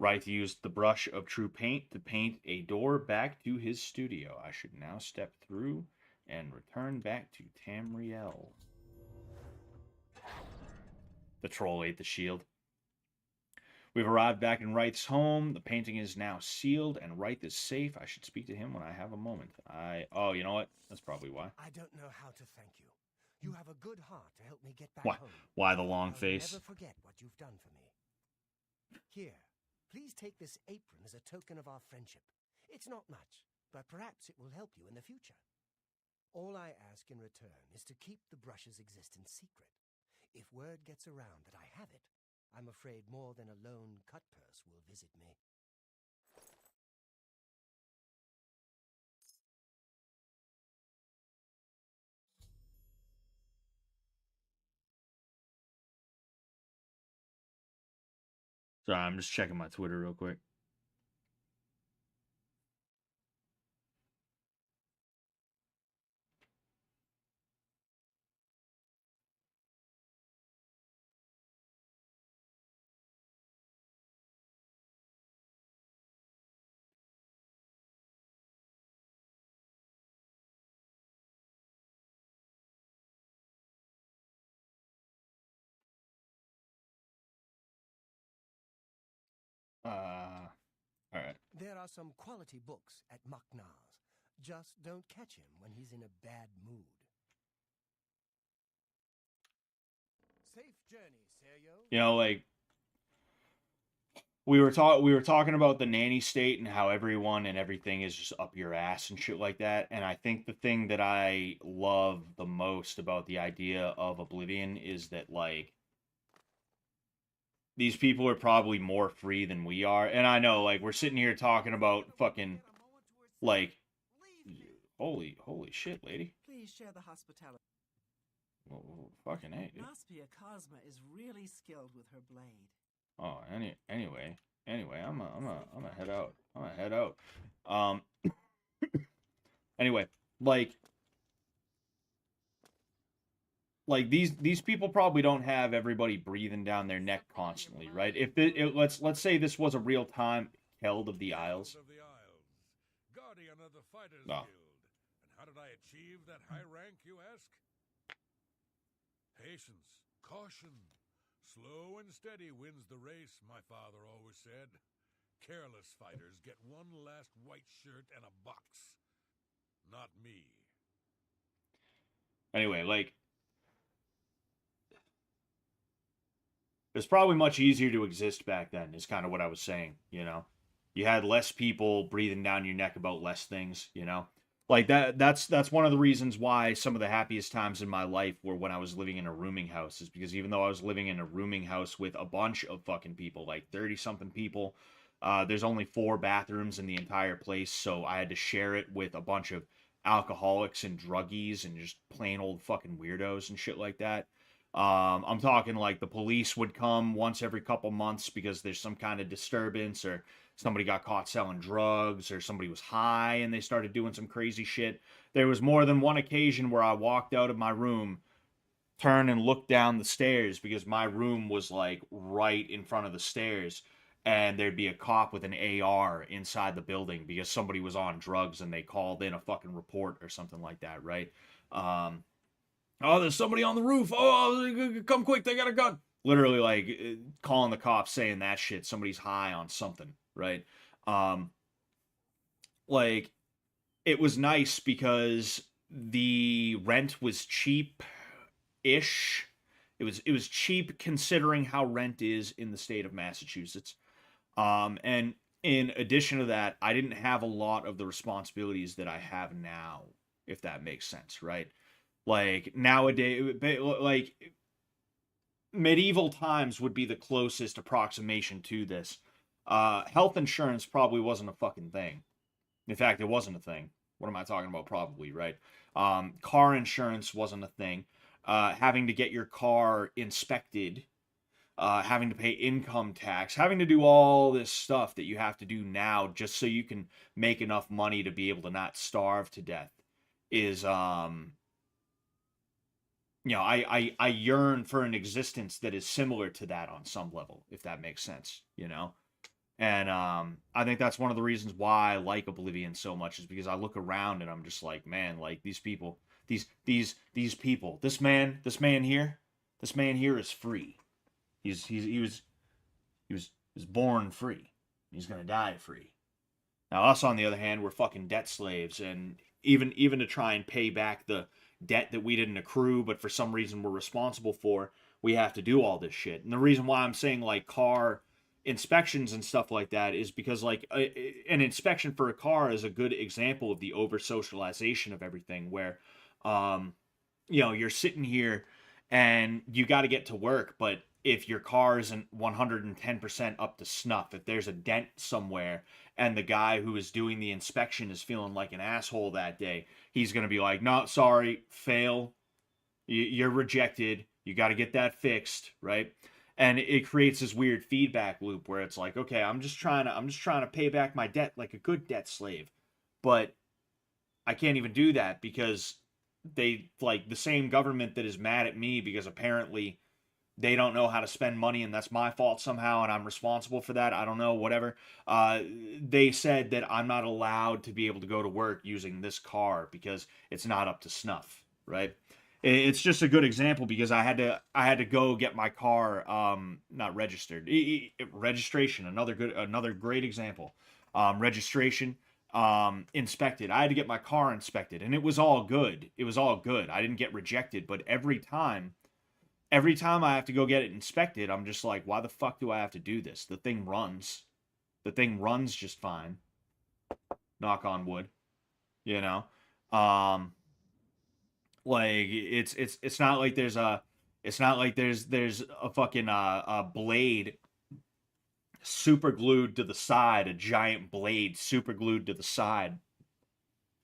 Wright used the brush of true paint to paint a door back to his studio. I should now step through and return back to Tamriel. The troll ate the shield. We've arrived back in Wright's home. The painting is now sealed and Wright is safe. I should speak to him when I have a moment. Oh, you know what? That's probably why. I don't know how to thank you. You have a good heart to help me get back Why? home. Why the long I'll face? never forget what you've done for me. Here, please take this apron as a token of our friendship. It's not much, but perhaps it will help you in the future. All I ask in return is to keep the brush's existence secret. If word gets around that I have it, I'm afraid more than a lone cut purse will visit me. Sorry, I'm just checking my Twitter real quick. All right. There are some quality books at Maknar's. Just don't catch him when he's in a bad mood. Safe journey, Seryo. You know, like we were talking about the nanny state and how everyone and everything is just up your ass and shit like that. And I think the thing that I love the most about the idea of Oblivion is that like these people are probably more free than we are. And I know, like, we're sitting here talking about fucking, like, holy shit, lady. Please share the hospitality. Oh, fucking hey, dude. Naspia Cosma is really skilled with her blade. Oh, anyway, I'm a head out. I'm a head out. Anyway, like these people probably don't have everybody breathing down their neck constantly, right? If let's say this was a real time Held of the Isles. Guardian of the Fighters No. Guild. And how did I achieve that high rank, you ask? Patience, caution. Slow and steady wins the race, my father always said. Careless fighters get one last white shirt and a box. Not me. Anyway, like, it's probably much easier to exist back then, is kind of what I was saying, you know? You had less people breathing down your neck about less things, you know? Like that's one of the reasons why some of the happiest times in my life were when I was living in a rooming house, is because even though I was living in a rooming house with a bunch of fucking people, like 30 something people, there's only 4 bathrooms in the entire place, so I had to share it with a bunch of alcoholics and druggies and just plain old fucking weirdos and shit like that. I'm talking like the police would come once every couple months because there's some kind of disturbance, or somebody got caught selling drugs, or somebody was high and they started doing some crazy shit. There was more than one occasion where I walked out of my room, turned and looked down the stairs, because my room was like right in front of the stairs, and there'd be a cop with an AR inside the building because somebody was on drugs and they called in a fucking report or something like that, right? Oh, there's somebody on the roof. Oh, come quick, they got a gun. Literally, like, calling the cops, saying that shit. Somebody's high on something, right? Um, like, it was nice because the rent was cheap-ish. It was cheap considering how rent is in the state of Massachusetts. And in addition to that, I didn't have a lot of the responsibilities that I have now, if that makes sense, right? Like nowadays, like medieval times would be the closest approximation to this. Health insurance probably wasn't a fucking thing. In fact, it wasn't a thing. What am I talking about? Probably, right? Car insurance wasn't a thing. Having to get your car inspected, having to pay income tax, having to do all this stuff that you have to do now just so you can make enough money to be able to not starve to death is I yearn for an existence that is similar to that on some level, if that makes sense, you know? And I think that's one of the reasons why I like Oblivion so much, is because I look around and I'm just like, man, like these people, these people, this man here is free. He was born free. He's gonna die free. Now us, on the other hand, we're fucking debt slaves, and even to try and pay back the debt that we didn't accrue, but for some reason we're responsible for, we have to do all this shit. And the reason why I'm saying like car inspections and stuff like that is because like an inspection for a car is a good example of the over socialization of everything, where you're sitting here and you got to get to work, but if your car isn't 110% up to snuff, if there's a dent somewhere and the guy who is doing the inspection is feeling like an asshole that day, he's going to be like, no, sorry, fail. You're rejected. You got to get that fixed, right? And it creates this weird feedback loop where it's like, okay, I'm just trying to pay back my debt like a good debt slave. But I can't even do that because they, like, the same government that is mad at me because apparently they don't know how to spend money and that's my fault somehow and I'm responsible for that. I don't know, whatever. They said that I'm not allowed to be able to go to work using this car because it's not up to snuff, right? It's just a good example because I had to go get my car not registered. Registration, another great example. Registration, inspected. I had to get my car inspected and it was all good. It was all good. I didn't get rejected, but every time I have to go get it inspected, I'm just like, why the fuck do I have to do this? The thing runs. The thing runs just fine. Knock on wood. You know? Like it's not like there's a fucking a blade super glued to the side, a giant blade super glued to the side.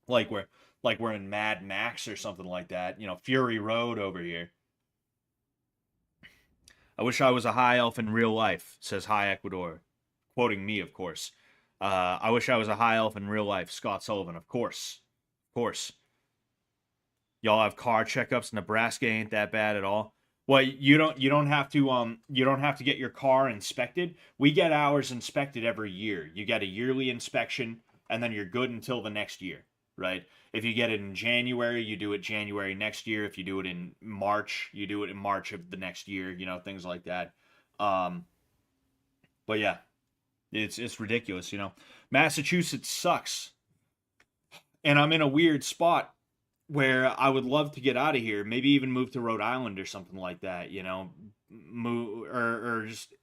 Like we're in Mad Max or something like that. Fury Road over here. I wish I was a high elf in real life, says High Ecuador. Quoting me, of course. I wish I was a high elf in real life, Scott Sullivan. Of course. Of course. Y'all have car checkups. Nebraska ain't that bad at all. Well, you don't have to get your car inspected. We get ours inspected every year. You get a yearly inspection, and then you're good until the next year, right? If you get it in January, you do it January next year. If you do it in March, you do it in March of the next year, things like that. But yeah, it's ridiculous, Massachusetts sucks. And I'm in a weird spot where I would love to get out of here, maybe even move to Rhode Island or something like that, move or just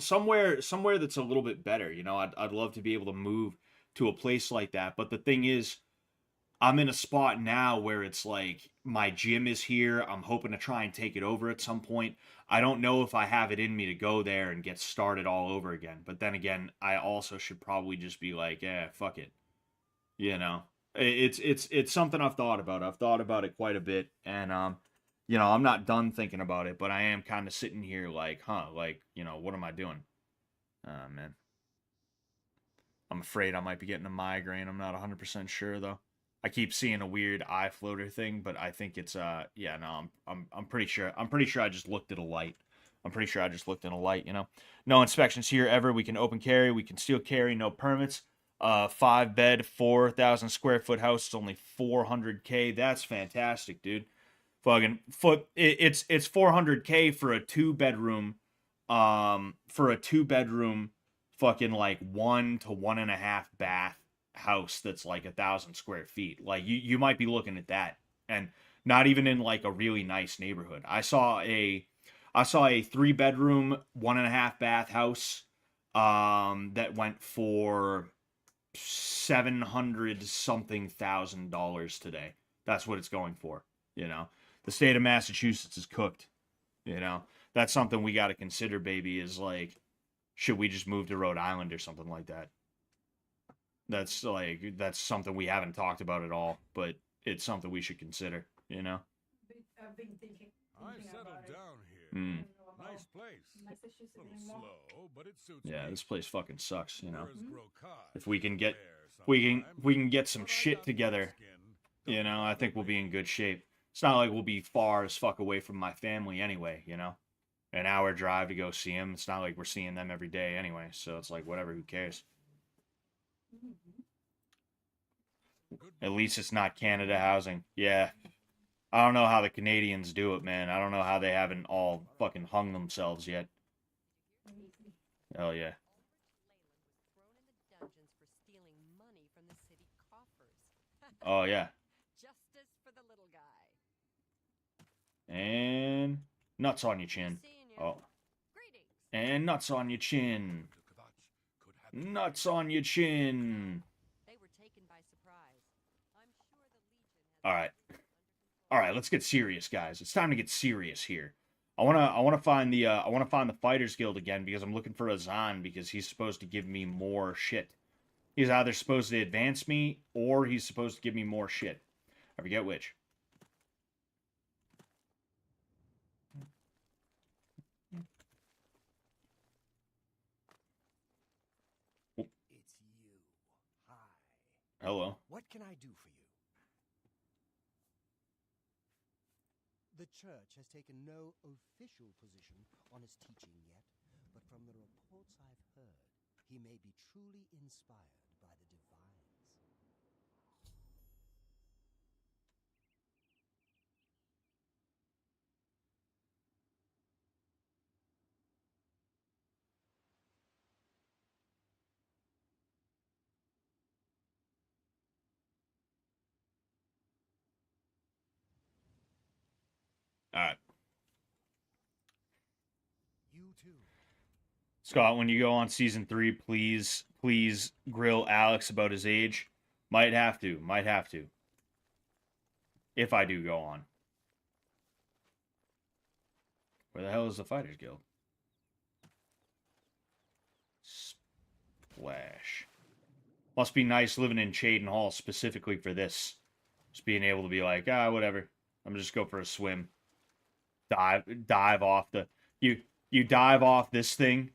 somewhere that's a little bit better, I'd love to be able to move to a place like that. But the thing is, I'm in a spot now where it's like my gym is here. I'm hoping to try and take it over at some point. I don't know if I have it in me to go there and get started all over again. But then again, I also should probably just be like, yeah, fuck it. You know, it's something I've thought about. I've thought about it quite a bit, and you know, I'm not done thinking about it, but I am kind of sitting here like, huh, like, you know, what am I doing? Oh man, I'm afraid I might be getting a migraine. I'm not 100% sure though. I keep seeing a weird eye floater thing, but I think it's yeah, no, I'm pretty sure. I'm pretty sure I just looked at a light. I'm pretty sure I just looked at a light, you know. No inspections here ever. We can open carry, we can steal carry, no permits. 5 bed, 4,000 square foot house. It's only 400K. That's fantastic, dude. Fucking it's 400K for a 2 bedroom, for a 2 bedroom, fucking like 1 to 1.5 bath house that's like 1,000 square feet. Like you might be looking at that, and not even in like a really nice neighborhood. I saw a 3 bedroom, 1.5 bath house, that went for 700 something thousand dollars today. That's what it's going for. You know, the state of Massachusetts is cooked. You know, that's something we got to consider, baby. Is like, should we just move to Rhode Island or something like that? That's something we haven't talked about at all, but it's something we should consider. You know. I've been thinking I settled about it. down here. Mm. Nice place. Massachusetts Little anymore. slow, but it suits Yeah, me. this place fucking sucks. You know. Whereas Grocage If we can is get, rare we sometime, can get some but I shit got together. skin. You know, I think we'll be in good shape. It's not like we'll be far as fuck away from my family anyway, you know? An hour drive to go see them. It's not like we're seeing them every day anyway, so it's like, whatever, who cares? At least it's not Canada housing. Yeah. I don't know how the Canadians do it, man. I don't know how they haven't all fucking hung themselves yet. Hell yeah. Ulrich Leyland was thrown in the dungeons for stealing money from the city coffers. Oh yeah. Justice for the little guy. And nuts on your chin. Seeing you. Oh. Greetings. And nuts on your chin. Could have Nuts on your chin. They were taken by surprise. I'm sure the Legion has All right. under control. All right, let's get serious, guys. It's time to get serious here. I wanna find the Fighters Guild again because I'm looking for Azan because he's supposed to give me more shit. He's either supposed to advance me or he's supposed to give me more shit. I forget which. It's you. Hi. Hello. What can I do for you? The church has taken no official position on his teaching yet, but from the reports I've heard, he may be truly inspired by the divines. All right. You too. Scott, when you go on season 3, please grill Alex about his age. Might have to. If I do go on. Where the hell is the Fighters Guild? Splash. Must be nice living in Chaden Hall specifically for this. Just being able to be like, whatever. I'm just go for a swim. Dive off the you dive off this thing.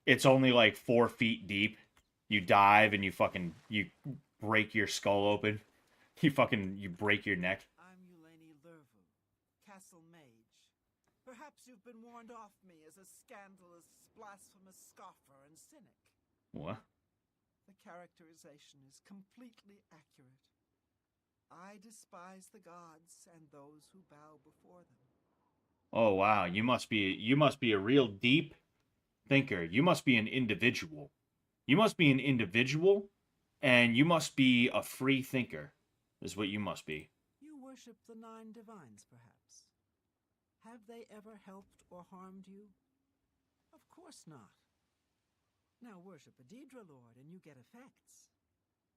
It's only like 4 feet deep. You dive and you break your skull open. You break your neck. I'm Eulaine Lervu, Castle Mage. Perhaps you've been warned off me as a scandalous, blasphemous scoffer and cynic. What? The characterization is completely accurate. I despise the gods and those who bow before them. Oh wow, you must be a real deep thinker. You must be an individual. You must be an individual, and you must be a free thinker, is what you must be. You worship the 9 divines, perhaps. Have they ever helped or harmed you? Of course not. Now worship a Daedra Lord and you get effects.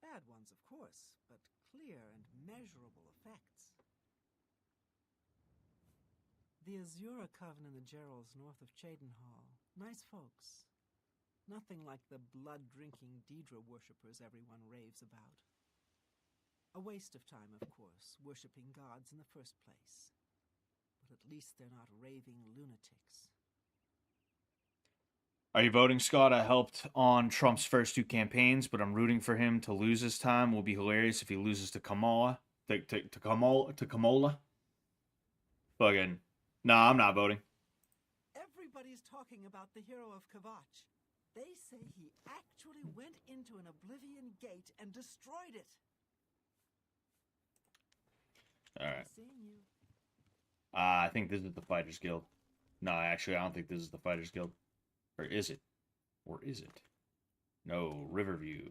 Bad ones, of course, but clear and measurable effects. The Azura Coven and the Geralds north of Cheydinhal. Nice folks. Nothing like the blood-drinking Daedra worshippers everyone raves about. A waste of time, of course, worshipping gods in the first place. But at least they're not raving lunatics. Are you voting, Scott? I helped on Trump's first 2 campaigns, but I'm rooting for him to lose his time. Will be hilarious if he loses to Kamala. To Kamala. Fucking. Nah, I'm not voting. Everybody's talking about the hero of Kavach. They say he actually went into an Oblivion gate and destroyed it. Alright. Seeing you. I think this is the Fighters Guild. No, actually, I don't think this is the Fighters Guild. Or is it? Or is it? No, Riverview.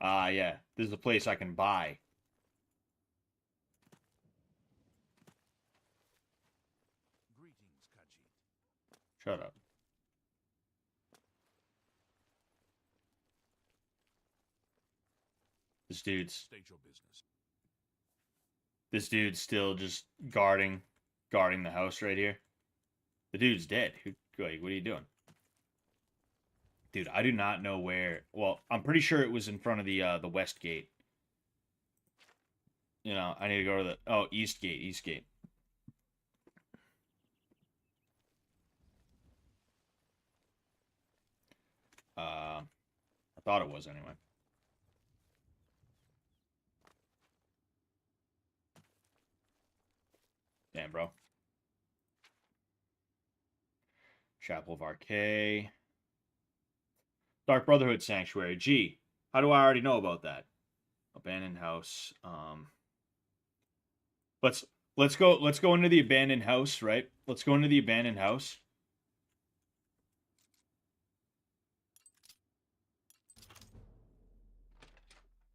Yeah. This is a place I can buy. Greetings, Khajiit. Shut up. This dude's still just guarding the house right here. The dude's dead. Like, what are you doing? Dude, I do not know where. Well, I'm pretty sure it was in front of the west gate. You know, I need to go to the east gate. I thought it was anyway. Damn, bro. Chapel of Arcay. Dark Brotherhood Sanctuary. Gee, how do I already know about that? Abandoned house. Let's go into the abandoned house, right? Let's go into the abandoned house.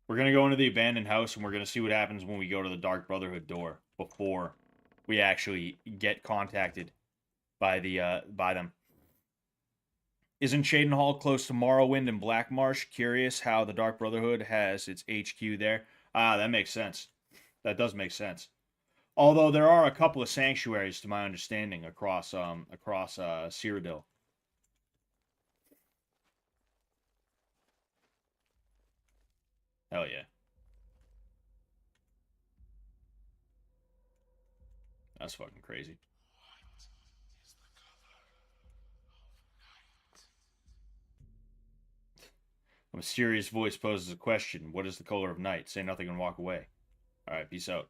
We're gonna go into the abandoned house and we're gonna see what happens when we go to the Dark Brotherhood door before we actually get contacted by them. Isn't Cheydinhal close to Morrowind and Blackmarsh? Curious how the Dark Brotherhood has its HQ there. Ah, that makes sense. That does make sense. Although there are a couple of sanctuaries, to my understanding, across Cyrodiil. Hell yeah. That's fucking crazy. A mysterious voice poses a question. What is the color of night? Say nothing and walk away. Alright, peace out.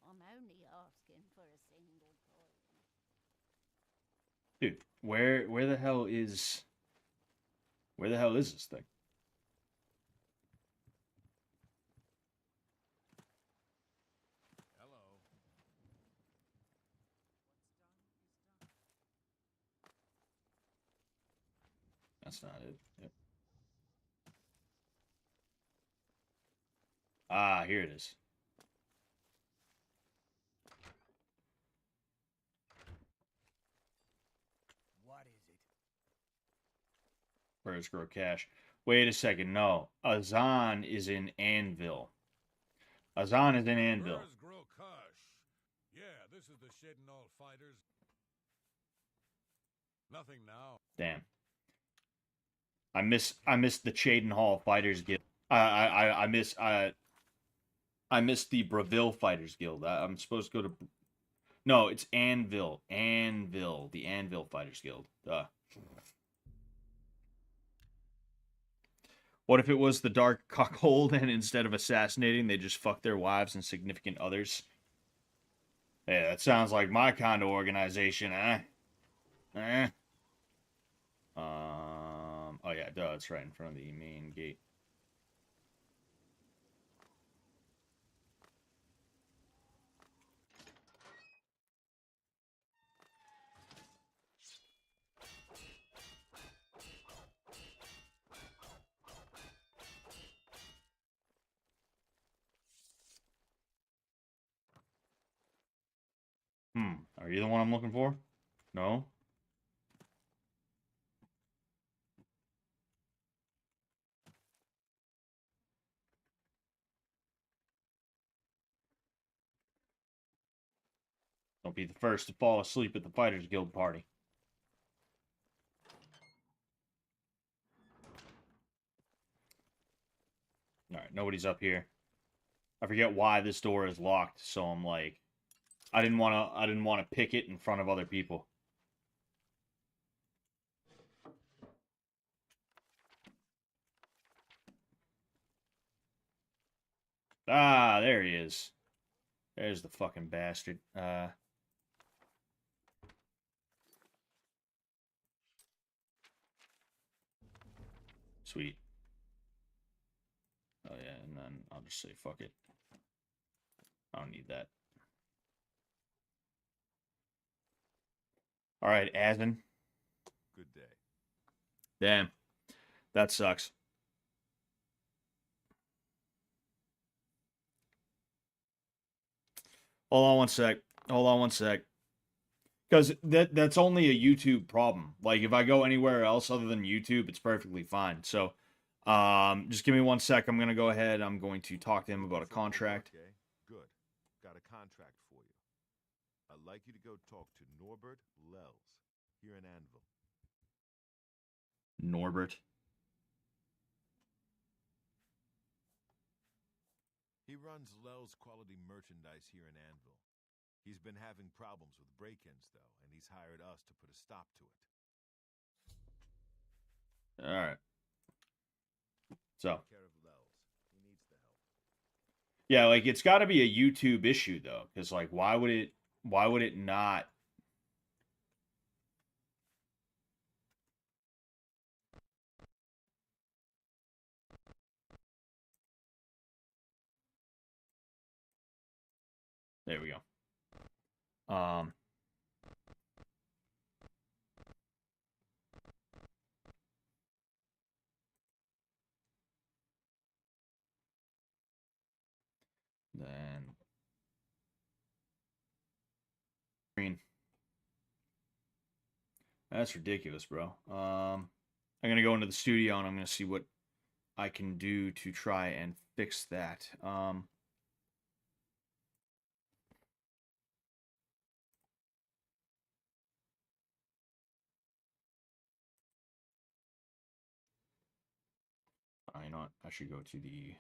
I'm only asking for a single coin. Dude, where the hell is this thing? Hello. That's not it. Yep. Ah, here it is. What is it? Birds grow cash. Wait a second, no. Azan is in Anvil. Azan is in Anvil. Birds grow kush. Yeah, this is the Cheydinhal fighters. Nothing now. Damn. I miss the Cheydinhal Fighters Guild. I miss the Breville Fighters Guild. I'm supposed to go to. No, it's Anvil. Anvil. The Anvil Fighters Guild. Duh. What if it was the Dark Cuckold and instead of assassinating, they just fuck their wives and significant others? Yeah, that sounds like my kind of organization, eh? Oh yeah, duh, it's right in front of the main gate. Are you the one I'm looking for? No? Don't be the first to fall asleep at the Fighters Guild party. Alright, nobody's up here. I forget why this door is locked, so I'm like... I didn't want to pick it in front of other people. Ah, there he is. There's the fucking bastard. Sweet. Oh yeah, and then I'll just say fuck it. I don't need that. Alright, Asden. Good day. Damn. That sucks. Hold on one sec. Hold on one sec. Because that's only a YouTube problem. Like, if I go anywhere else other than YouTube, it's perfectly fine. So, just give me one sec. I'm going to go ahead. I'm going to talk to him about a contract. Okay, good. Got a contract for you. I'd like you to go talk to Norbert Lels here in Anvil. Norbert. He runs Lels Quality Merchandise here in Anvil. He's been having problems with break-ins, though, and he's hired us to put a stop to it. All right. So. Take care of Lels. He needs the help. Yeah, like, it's got to be a YouTube issue, though. Because, like, why would it not... There we go. Then green. That's ridiculous, bro. I'm gonna go into the studio and I'm gonna see what I can do to try and fix that. You know what? I should go to the... It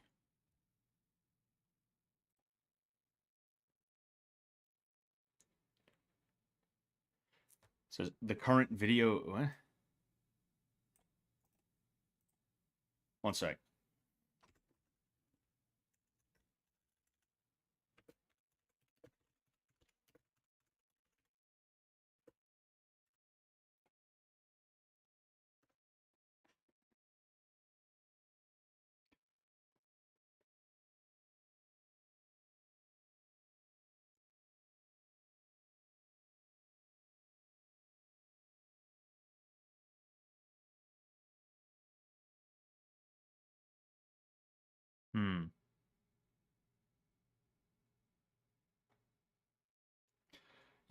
says the current video... What? One sec.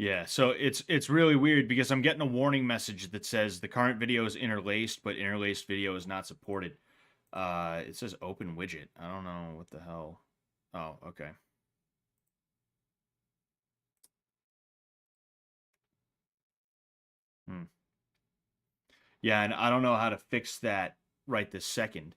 Yeah, so it's really weird because I'm getting a warning message that says the current video is interlaced, but interlaced video is not supported. It says open widget. I don't know what the hell. Oh, okay. Yeah, and I don't know how to fix that right this second.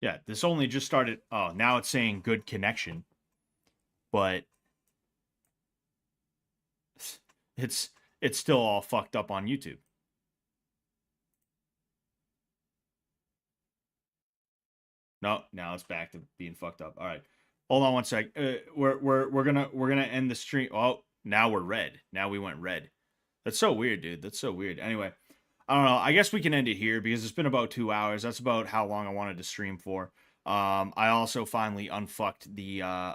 Yeah, this only just started. Oh, now it's saying good connection. But it's still all fucked up on YouTube. No, now it's back to being fucked up. All right. Hold on one sec. We're gonna end the stream. Oh, now we're red. Now we went red. That's so weird, dude. That's so weird. Anyway, I don't know. I guess we can end it here because it's been about 2 hours. That's about how long I wanted to stream for. I also finally unfucked the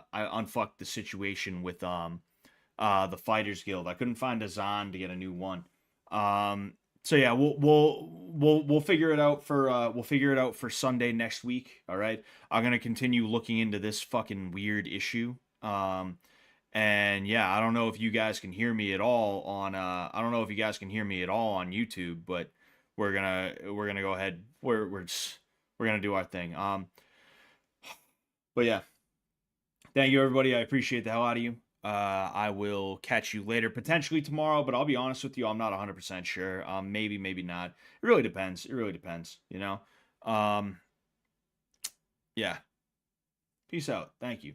situation with the Fighters Guild. I couldn't find a Zon to get a new one. So yeah, we'll figure it out for Sunday next week. All right, I'm gonna continue looking into this fucking weird issue. And yeah, I don't know if you guys can hear me at all on YouTube, but we're gonna go ahead. We're gonna do our thing. But yeah, thank you everybody. I appreciate the hell out of you. I will catch you later, potentially tomorrow, but I'll be honest with you, I'm not 100% sure. Maybe, maybe not. It really depends. It really depends, you know? Yeah. Peace out. Thank you.